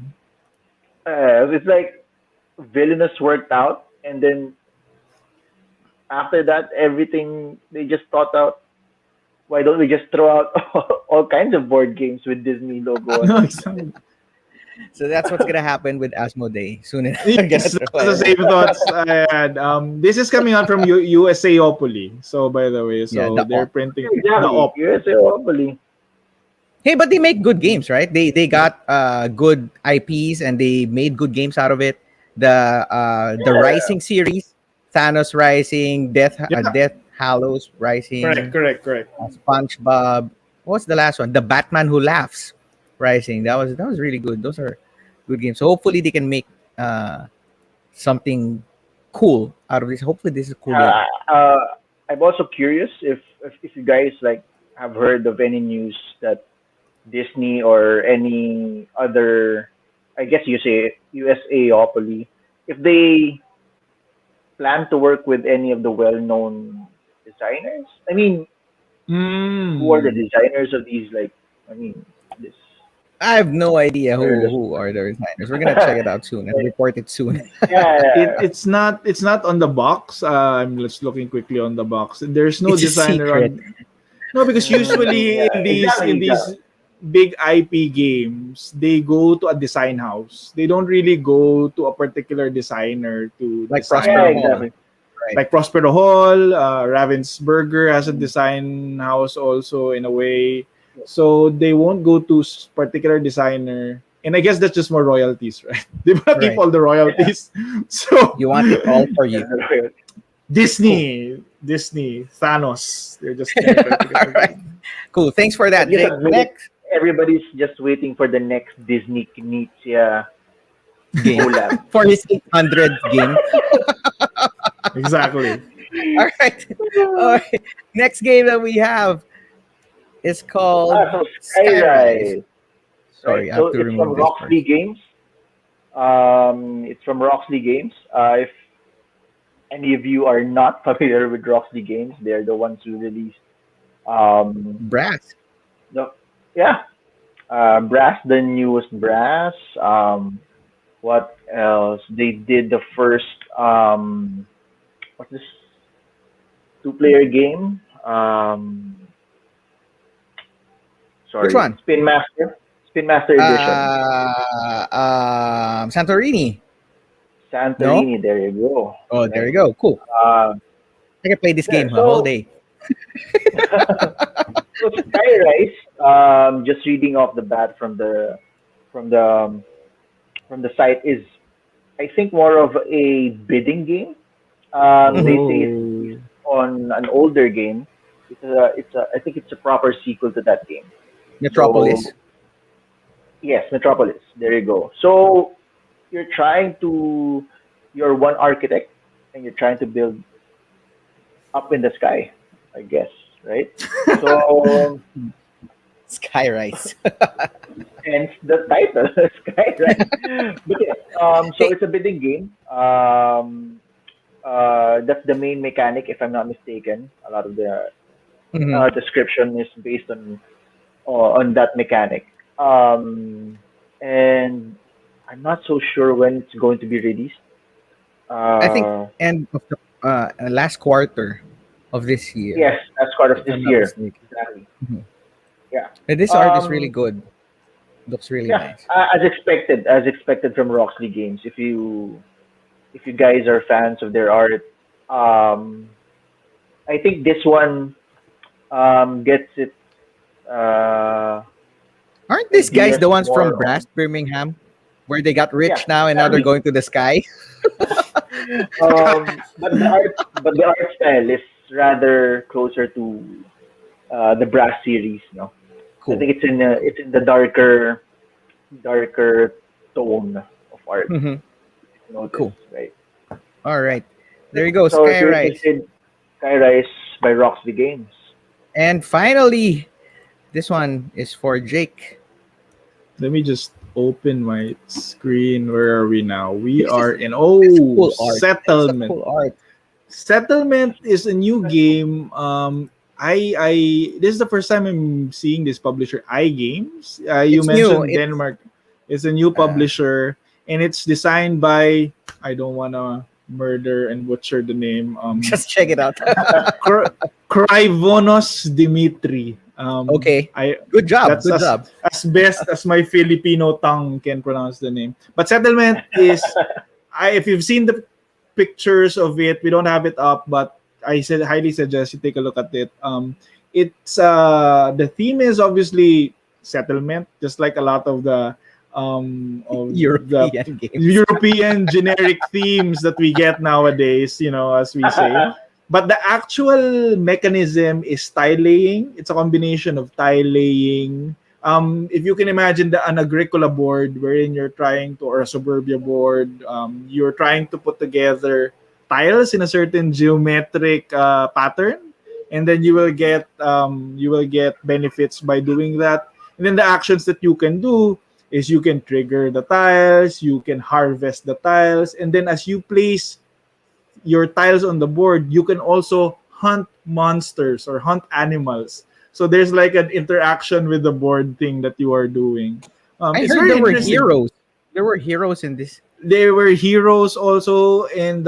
it's like Villainous worked out, and then after that, everything they just thought out. Why don't we just throw out all kinds of board games with Disney logo on No, it? exactly. So that's what's gonna happen with Asmodee soon enough. Gonna Yes, throw that's the whatever. same thoughts I had. This is coming out from USAopoly. So, by the way, Yeah, so the they're op. printing the Exactly. op. USA Monopoly. Hey, but they make good games, right? They got good IPs and they made good games out of it. The Yeah. Rising series, Thanos Rising, Yeah, Death Hallows Rising, correct. SpongeBob. What's the last one? The Batman Who Laughs Rising. That was really good. Those are good games. So hopefully they can make something cool out of this. Hopefully this is a cool game. I'm also curious if you guys like have heard of any news that Disney or any other, I guess you say USAopoly, if they plan to work with any of the well-known designers. I mean, who are the Mm. designers of these? Like, I mean, this I have no idea Perilous. who are the designers. We're gonna check it out soon and report it soon. Yeah, It's not on the box. I'm just looking quickly on the box. There's no It's a designer secret. on. No, because usually yeah, in these exactly, in exactly. these big IP games, they go to a design house. They don't really go to a particular designer to Like Yeah, design. Prospero Hall. exactly. Right. Like Prospero Hall, Ravensburger has a design house also in a way. So they won't go to particular designer. And I guess that's just more royalties, right? They want to keep Right. all the Yeah, royalties. So You want it all for you. Cool. Disney, Thanos. They're just trying to get All right. Cool. Thanks for that, just Jake. admit it. Next Everybody's just waiting for the next Disney Knizia game collab. for his 800th game. exactly. All right. All right. Next game that we have is called So Skyrise. Skyrise, right? Sorry, I So have to it's from remove this Roxley first. Games. It's from Roxley Games. If any of you are not familiar with Roxley Games, they're the ones who released um, Brass. the yeah, Brass, the newest Brass. What else? They did the first what's this two-player game? Which Sorry, one? Spin Master Edition. Santorini. No? Santorini. There you go. Oh, there Right. you go. Cool. Uh, I can play this yeah. game a whole So day. so Skyrise. Just reading off the bat from the um, from the site is I think more of a bidding game. They Mhm. say it's based Oh. on an older game. I think it's a proper sequel to that game. Metropolis. So yes, Metropolis. There you go. So you're trying to you're one architect and you're trying to build up in the sky, I guess, right? So Skyrise. hence the title, Sky, right? But yeah, so Hey. it's a bidding game. That's the main mechanic, if I'm not mistaken. A lot of the Mhm. description is based on that mechanic. And I'm not so sure when it's going to be released. I think Uh, end of the last quarter of this year, yes, that's part of if this I'm not year. mistaken. Exactly. Mhm. Yeah. And this art is really Um, good. Looks really yeah, nice. as expected from Roxley Games. If you guys are fans of their art, um, I think this one gets it Aren't these guys ideas the ones from more Brass on. Birmingham, where they got Yeah, rich now and now they're exactly. going to the sky? But the art style is rather closer to the Brass series. No, I Cool. think it's in the darker tone of art. Hmm. If you notice, Cool. right? All Yeah. right. There you go, So if you're Skyrise. interested, Skyrise by Roxley Games. And finally, this one is for Jake. Let me just open my screen. Where are we now? We This is are in this is cool art. This is a Settlement. cool art. Settlement is a new game. I this is the first time I'm seeing this publisher, iGames. You It's new. mentioned It's Denmark. It's a new uh, publisher, and it's designed by, I don't wanna murder and butcher the name. just check it out. Kryvonos Dimitri. Okay. I Good job. That's Good job. as best as my Filipino tongue can pronounce the name. But Settlement is, if you've seen the pictures of it, we don't have it up, but I said highly suggest you take a look at it. It's the theme is obviously settlement, just like a lot of the European games. European generic themes that we get nowadays, as we say. But the actual mechanism is tile laying. It's a combination of tile laying. If you can imagine an agricola board wherein you're trying to, or a suburbia board, you're trying to put together tiles in a certain geometric pattern, and then you will get benefits by doing that. And then the actions that you can do is you can trigger the tiles, you can harvest the tiles, and then as you place your tiles on the board, you can also hunt monsters or hunt animals. So there's like an interaction with the board thing that you are doing. I It's heard very there were interesting. heroes. There were heroes in this. There were heroes also, and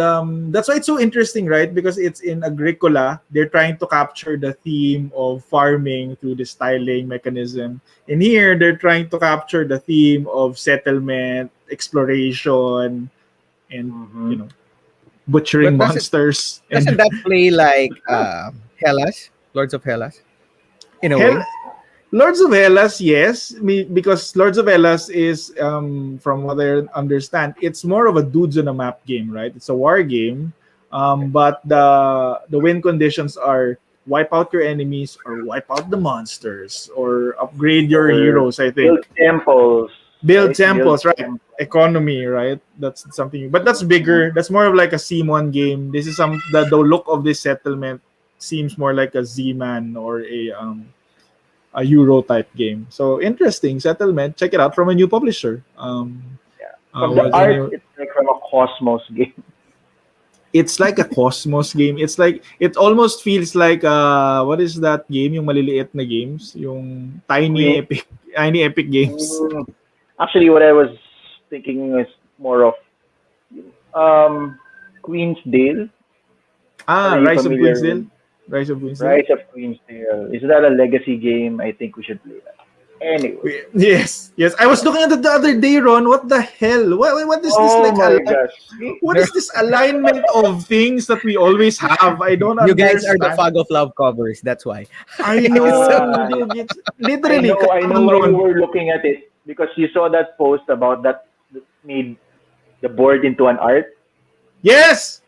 that's why it's so interesting, right? Because it's in agricola. They're trying to capture the theme of farming through the styling mechanism. And here, they're trying to capture the theme of settlement, exploration, and Hmm. you know butchering But monsters doesn't and that play like Hellas, Lords of Hellas, in a hell. way? Lords of Hellas, yes, because Lords of Hellas is, from what I understand, it's more of a dudes on a map game, right? It's a war game, but the win conditions are wipe out your enemies or wipe out the monsters or upgrade your Or heroes. I build think temples, build right? Build temples, right? temples. Economy, right? That's something, but that's Mhm. bigger. That's more of like a C1 game. This is the look of this settlement seems more like a Z-Man or a Euro type game. So interesting settlement. Check it out from a new publisher. Yeah. From the What's the art, new? it's like from a Cosmos game. It's like a Cosmos game. It's like it almost feels like what is that game? Yung maliliit na games, yung Queen. tiny epic games. Mm, actually, what I was thinking is more of um, Queensdale. Are you Rise of familiar Queensdale. with Rise of Queensdale. Rise of Queensdale? Is that a legacy game? I think we should play that. Anyway. Yes, yes. I was looking at it the other day, Ron. What the hell? What is this Oh like? my gosh. What There, is this alignment of things that we always have? I don't you guys are the understand. Fog of Love covers. That's why. I So, know, Uh, dude. It's literally, come I know on, why you Ron. were looking at it because you saw that post about that made the board into an art. Yes.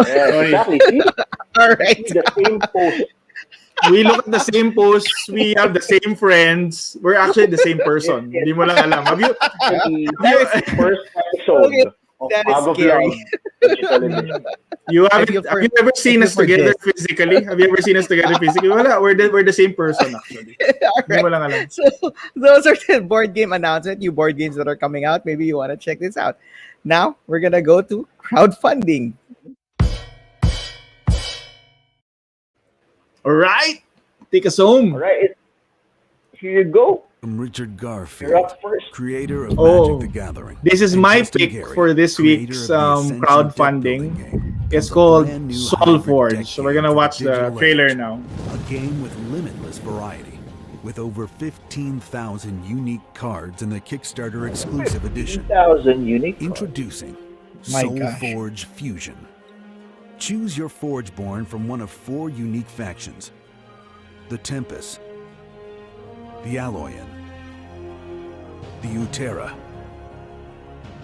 Yes, Sorry. exactly. all See right. the same post. We look at the same posts. We have the same friends. We're actually the same Yes, person. yes. Hindi mo lang alam. Actually, Have that you, is the first Okay, episode of that is Fog of scary. Love Digital Edition. you I feel haven't, have for you ever I seen feel us for together Jess. physically? Have you ever seen us together physically? Wala. We're the same person, actually. All Hindi mo right. lang alam. So those are the board game announcement, new board games that are coming out. Maybe you want to check this out. Now we're gonna go to crowdfunding. All right. Take us All home. right, here you go. I'm Richard You're Garfield, up first. creator of Oh, Magic the Gathering. this is and my Justin pick Gary, for this creator week's of the Ascension deck building crowdfunding. game, It's comes a called brand new Soul hybrid Forge. deck So we're game gonna for watch the digital trailer age. now. A game with limitless variety. with over 15,000 unique cards in the Kickstarter exclusive edition. 1,000 unique cards. Introducing My Soul gosh. Forge Fusion. Choose your Forgeborn from one of 4 unique factions: the Tempest, the Alloyan, the Utera,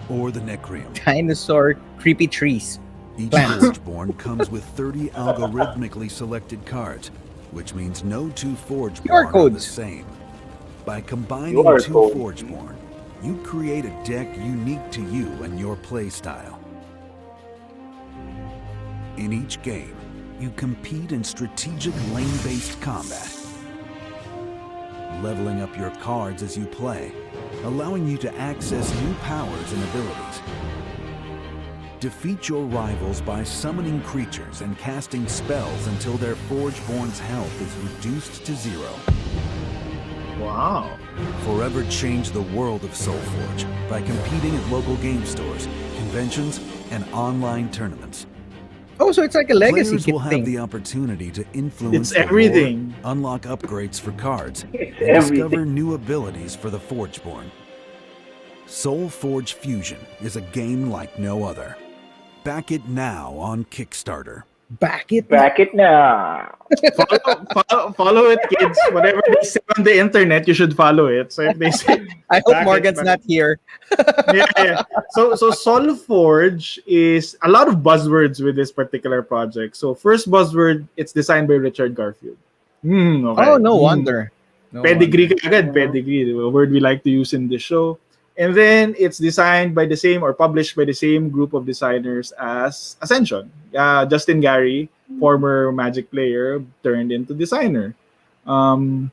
or the Necrium. Dinosaur creepy trees. Each Plants. Forgeborn comes with 30 algorithmically selected cards, which means no 2 QR Forgeborn are the codes. same. By combining QR 2 codes. Forgeborn, you create a deck unique to you and your play style. In each game, you compete in strategic lane-based combat, leveling up your cards as you play, allowing you to access new powers and abilities. Defeat your rivals by summoning creatures and casting spells until their Forgeborn's health is reduced to 0. Wow. Forever change the world of Soulforge by competing at local game stores, conventions, and online tournaments. Oh, so it's like a legacy Players kit will have thing. the opportunity to influence It's the everything. lore, unlock upgrades for cards, It's and everything. discover new abilities for the Forgeborn. Soul Forge Fusion is a game like no other. Back it now on Kickstarter. Back it. Back it now. Follow it, kids. Whatever they say on the internet, you should follow it. So if they say, I hope back it, Morgan's back not here. yeah. So SolForge is a lot of buzzwords with this particular project. So first buzzword, it's designed by Richard Garfield. Okay. Oh, no wonder. No Pedigree wonder. kagad, pedigree. A word we like to use in the show. And then it's designed by the same or published by the same group of designers as Ascension. Justin Gary, former Magic player, turned into designer. Soulforge.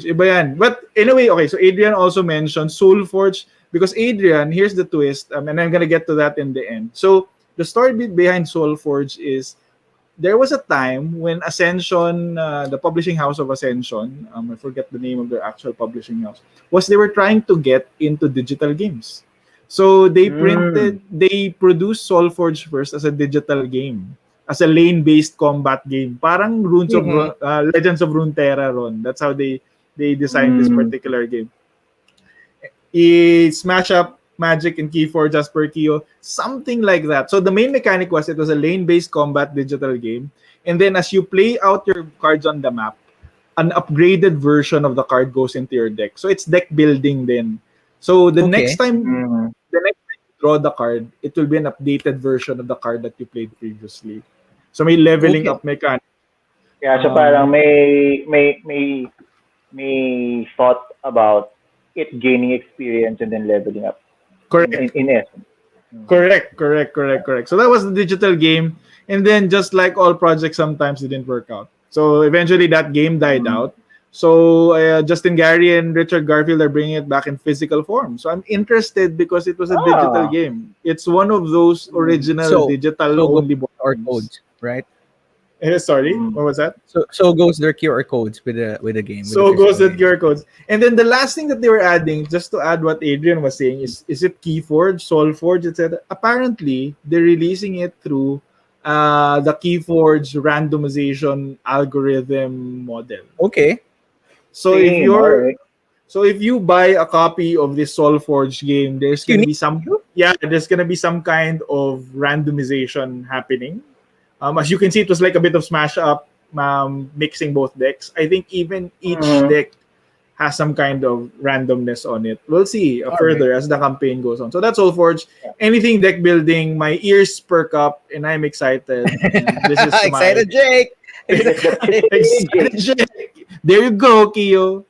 Iba yan. But anyway, okay, so Adrian also mentioned Soulforge because Adrian, here's the twist, and I'm going to get to that in the end. So the story behind Soulforge is there was a time when Ascension, the publishing house of Ascension, I forget the name of their actual publishing house, was they were trying to get into digital games. So they produced Soulforge first as a digital game, as a lane-based combat game. Parang Legends of Runeterra ron. That's how they designed this particular game. Smash up Magic and Keyforge as per Kyo, something like that. So the main mechanic was it was a lane-based combat digital game, and then as you play out your cards on the map, an upgraded version of the card goes into your deck. So it's deck building then. So the next time you draw the card, it will be an updated version of the card that you played previously. So may leveling up mechanic. Yeah, so parang may thought about it gaining experience and then leveling up. Correct. In essence. Correct. So that was the digital game. And then just like all projects, sometimes it didn't work out. So eventually that game died out. So Justin Gary and Richard Garfield are bringing it back in physical form. So I'm interested because it was a digital game. It's one of those original digital only board Or games. codes, right? Sorry, what was that? So goes their QR codes with the game. So goes the QR codes. And then the last thing that they were adding, just to add what Adrian was saying, is it Keyforge, Soulforge, etc. Apparently, they're releasing it through the Keyforge randomization algorithm model. Okay. So if you buy a copy of this Soulforge game, there's gonna be some kind of randomization happening. As you can see, it was like a bit of smash up, mixing both decks. I think even each deck has some kind of randomness on it. We'll see further as the campaign goes on. So that's Soulforge. Anything deck building, my ears perk up, and I'm excited. This is excited, Jake. Excited, Jake. There you go, Kiyo.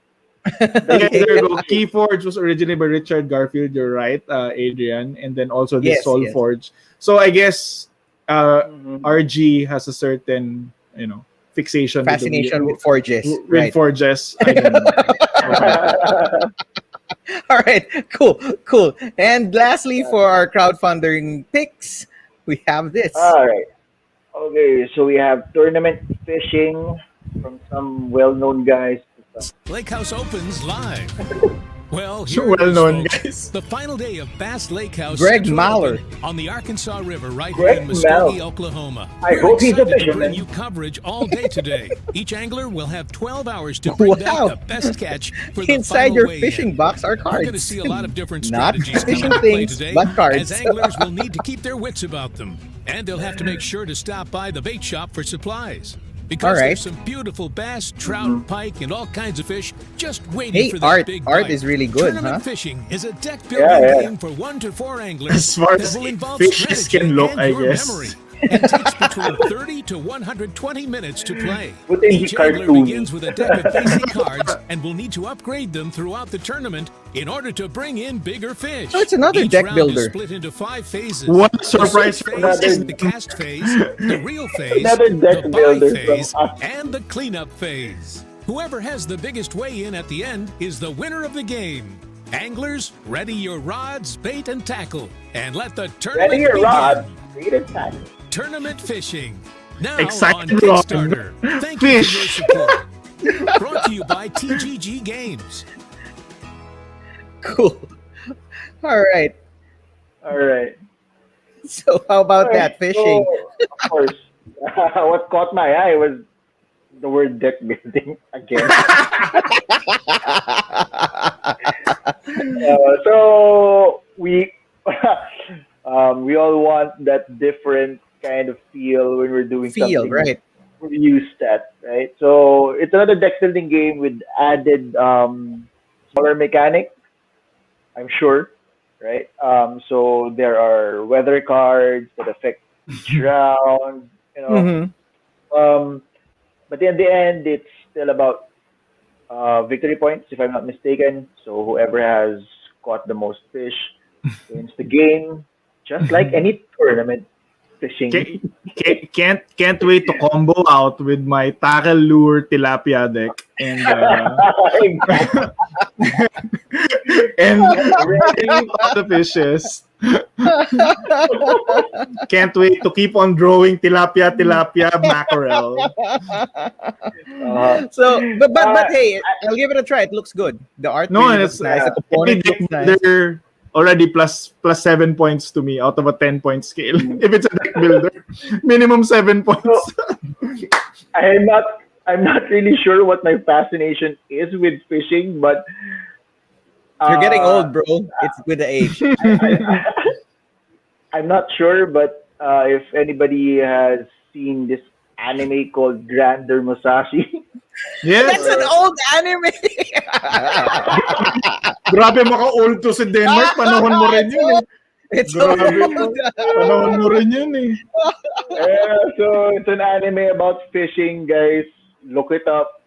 There you go. Keyforge was originally by Richard Garfield. You're right, Adrian, and then also this Soulforge. So I guess RG has a certain, fascination with forges. With forges. I don't know. All right, cool. And lastly, for our crowdfunding picks, we have this. All right. Okay, so we have tournament fishing from some well-known guys. Lake House opens live. Well, So here it well is, known, folks. guys. The final day of Bass Lake House Greg Central Maller. Open on the Arkansas River right Greg here in Muskogee, Maller. Oklahoma. I We're hope he's a excited to fisherman. bring you coverage all day today. Each angler will have 12 hours to bring back Wow. the best catch for the Inside final your weigh-in. fishing box are We're cards. going to see a lot of different Not strategies come fishing into play things, today, but cards. as anglers will need to keep their wits about them. And they'll have to make sure to stop by the bait shop for supplies. Because All right. there's some beautiful bass, trout, pike, and all kinds of fish just waiting Hey, for that Art. big Art bite. is really good, Tournament huh? fishing is a deck-building Yeah. game for 1 to 4 anglers As far that as will involve fishes strategy can look, and I your guess. memory. And takes between 30 to 120 minutes to play. Buti hindi Each angler cartoony. begins with a deck of facing cards and will need to upgrade them throughout the tournament in order to bring in bigger fish. So it's another Each deck round builder. is split into 5 phases. What a The surprise search for us. phase, the cast phase, the reel phase, Another deck the buy builder from phase, us. and the cleanup phase. Whoever has the biggest weigh-in at the end is the winner of the game. Anglers, ready your rods, bait, and tackle, and let the tournament Ready your begin. rod. Read it tackle. Tournament fishing. Now Excited, on Ron. Kickstarter. Thank you for your Fish. support. Brought to you by TGG Games. Cool. All right. All right. So how about All right, that fishing? So, of course, what caught my eye was the word deck building again. So we we all want that different kind of feel when we're doing Feel, something right? we're used at, right? So it's another deck building game with added smaller mechanic, I'm sure, right? So there are weather cards that affect each round, you know. Mm-hmm. But in the end, it's still about victory points, if I'm not mistaken. So whoever has caught the most fish wins the game, just like any tournament fishing. Can't wait to combo out with my tackle lure tilapia deck and and bring all the fishes. Can't wait to keep on drawing tilapia mackerel. So, but hey, I'll give it a try. It looks good. The art No, really and looks it's nice. The every component deck looks nice. builder already plus 7 points to me out of a 10-point scale. If it's a deck builder, minimum 7 points. I'm not really sure what my fascination is with fishing, but You're getting old, bro. It's with the age. I'm not sure, but if anybody has seen this anime called Grander Musashi, Yes. That's an old anime. Grabe maka-old to si Denmark. Panahon mo rin yun eh. It's Grabe old. to. Panahon mo rin yun eh. so it's an anime about fishing, guys. Look it up.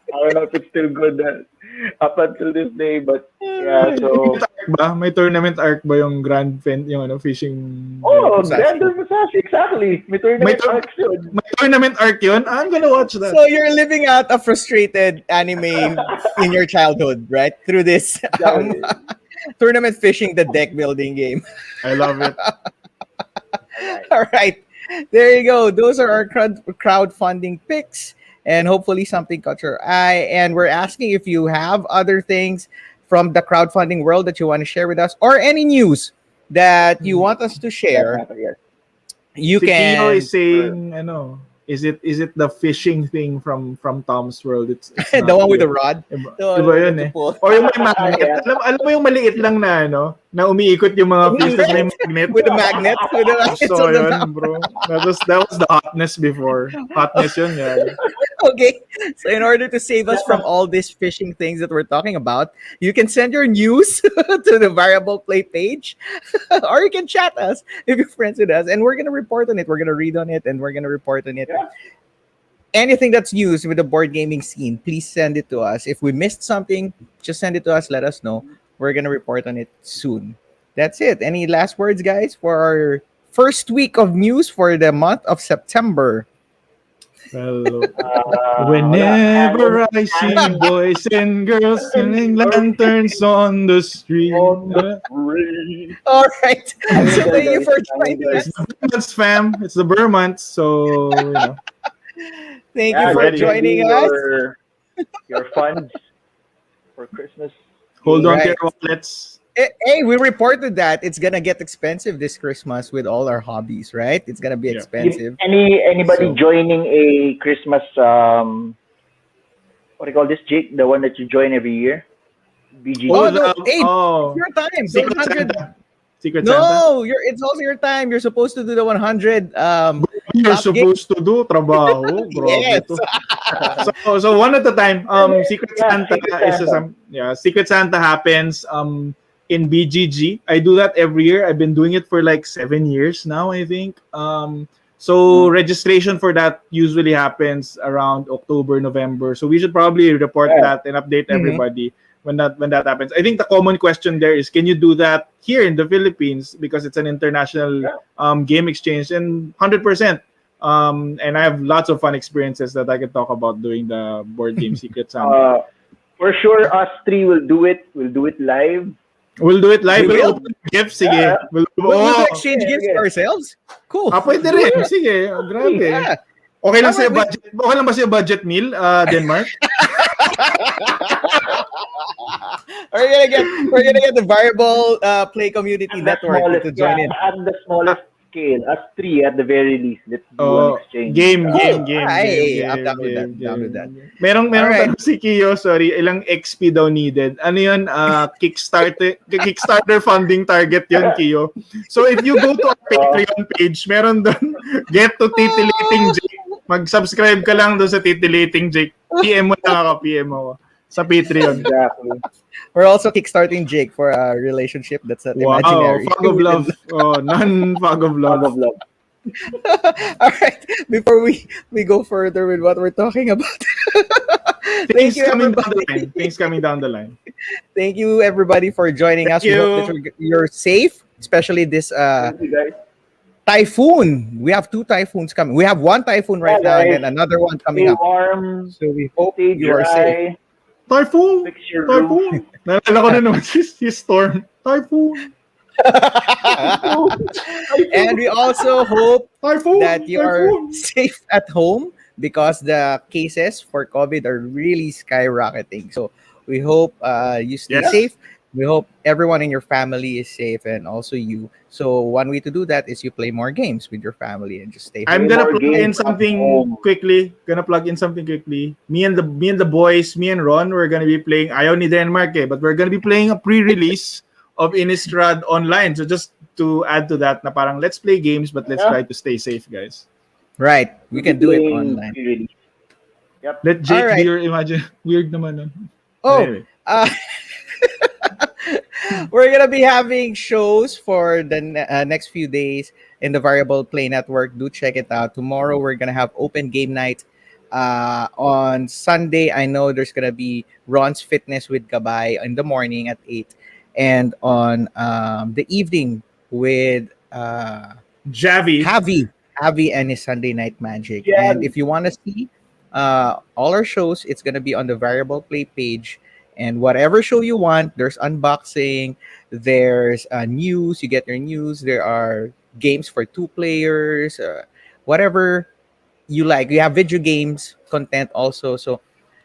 I don't know if it's still good up until this day, but yeah. So May tournament arc ba yung yung fishing? Grander Musashi, exactly. May tournament arcs yun. May tournament arc yun? I'm gonna watch that. So you're living out a frustrated anime in your childhood, right? Through this tournament fishing, the deck building game. I love it. All right. There you go. Those are our crowdfunding picks. And hopefully something caught your eye. And we're asking if you have other things from the crowdfunding world that you want to share with us, or any news that you want us to share. You Si can. Kino is saying, is it the fishing thing from Tom's World? It's The not one with the yun. rod. Iba yun eh. Or yung may magnet. Alam mo yung maliit lang na na umiikot yung mga fish tapos may magnet. With the magnet. With the magnets So on the yun, map. bro. That was the hotness before. Hotness yun, yeah. Okay, so in order to save us from all these fishing things that we're talking about, you can send your news to the VariablePlay page, or you can chat us if you're friends with us, and we're gonna report on it. We're gonna read on it, and we're gonna report on it. Anything that's news with the board gaming scene, please send it to us. If we missed something, just send it to us. Let us know. We're gonna report on it soon. That's it. Any last words, guys, for our first week of news for the month of September? Well, whenever I see boys and girls selling lanterns on the street. All right. So thank you for joining us. It's fam. It's the Burr month, so Thank you for joining us. Your funds for Christmas Hold on to Right. your wallets. Hey, we reported that it's gonna get expensive this Christmas with all our hobbies, right? It's gonna be Yeah. expensive. Anybody So, joining a Christmas what do you call this, Jake? The one that you join every year? Oh, oh BGG. no, the hey, it's your time. The Secret 100. Santa. Secret Santa. No, it's also your time. You're supposed to do the 100 You're top game. supposed to do trabaho. Grabe Yes. to. So one at a time. Secret Yeah, Santa Secret is Santa. Secret Santa happens in BGG. I do that every year. I've been doing it for like 7 years now, I think. So registration for that usually happens around October, November. So we should probably report Yeah. that and update Mhm. everybody when that happens. I think the common question there is, can you do that here in the Philippines because it's an international Yeah. game exchange? And 100%. And I have lots of fun experiences that I can talk about doing the board game Secret Santa. Uh, for sure, us three will do it. We'll do it live. We'll do it live. We We'll will. open gifts. Yeah. Sige. We'll do Oh, exchange Yeah, gifts to yeah. ourselves. Cool. pwede Do rin. it. Sige. Grabe. Yeah. Okay lang Tama, sa'yo budget. Okay lang ba sa'yo budget meal, Denmark? We're gonna get the variable play community At the network smallest, to yeah, join in. at the smallest scale, us three at the very least. Let's do an Oh, exchange. game, Cool. game, game, Ay, game, I'm down game, with that. game, Down with that. game. Merong All right. tanong si Kiyo, sorry, ilang XP daw needed. Ano yun? Kickstarter funding target yun, Kiyo. So if you go to our Patreon page, meron doon, get to Titillating Jake. Mag-subscribe ka lang doon sa Titillating Jake. PM mo lang ako, PM mo sa Patreon. Exactly. We're also kickstarting Jake for a relationship that's not Wow, imaginary. fog of love. Oh, non-fog of Fog love. of love. All right. Before we go further with what we're talking about, thank Things you coming down the everybody. line. Things coming down the line. Thank you everybody for joining us. Thank We hope you. that you're safe, especially this Thank you, guys. typhoon. We have two typhoons coming. We have one typhoon right Yeah, now and guys. then another one coming Stay up. warm. So we hope Stay you are safe. dry. Typhoon! Fix your roof. Typhoon! Naalala ko na naman si Storm. Typhoon! And we also hope Typhoon! that you are Typhoon! safe at home because the cases for COVID are really skyrocketing. So we hope you stay Yes. safe. We hope everyone in your family is safe and also you. So one way to do that is you play more games with your family and just stay home. I'm gonna More plug in games at something home. quickly. Me and the boys, me and Ron, we're gonna be playing Ayaw ni Denmark but we're gonna be playing a pre-release of Innistrad online. So just to add to that, na parang let's play games but let's Yeah. try to stay safe, guys. Right. We can do it Playing online. pre-release. Let Jake Alright. be your imagine. Weird naman. Nun. Oh, Anyway. uh, we're gonna be having shows for the next few days in the Variable Play Network. Do check it out. Tomorrow we're gonna have open game night. On Sunday, I know there's gonna be Ron's Fitness with Gabay in the morning at 8, and on the evening with Javi. Javi and his Sunday Night Magic. Yeah. And if you want to see all our shows, it's gonna be on the Variable Play page. And whatever show you want, there's unboxing, there's news. You get your news. There are games for 2 players, whatever you like. We have video games content also. So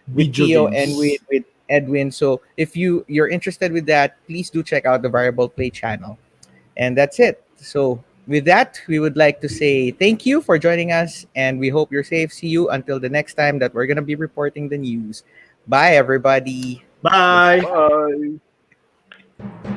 with Video Theo games. and with Edwin. So if you're interested with that, please do check out the Variable Play channel. And that's it. So with that, we would like to say thank you for joining us, and we hope you're safe. See you until the next time that we're gonna be reporting the news. Bye, everybody. Bye. Bye.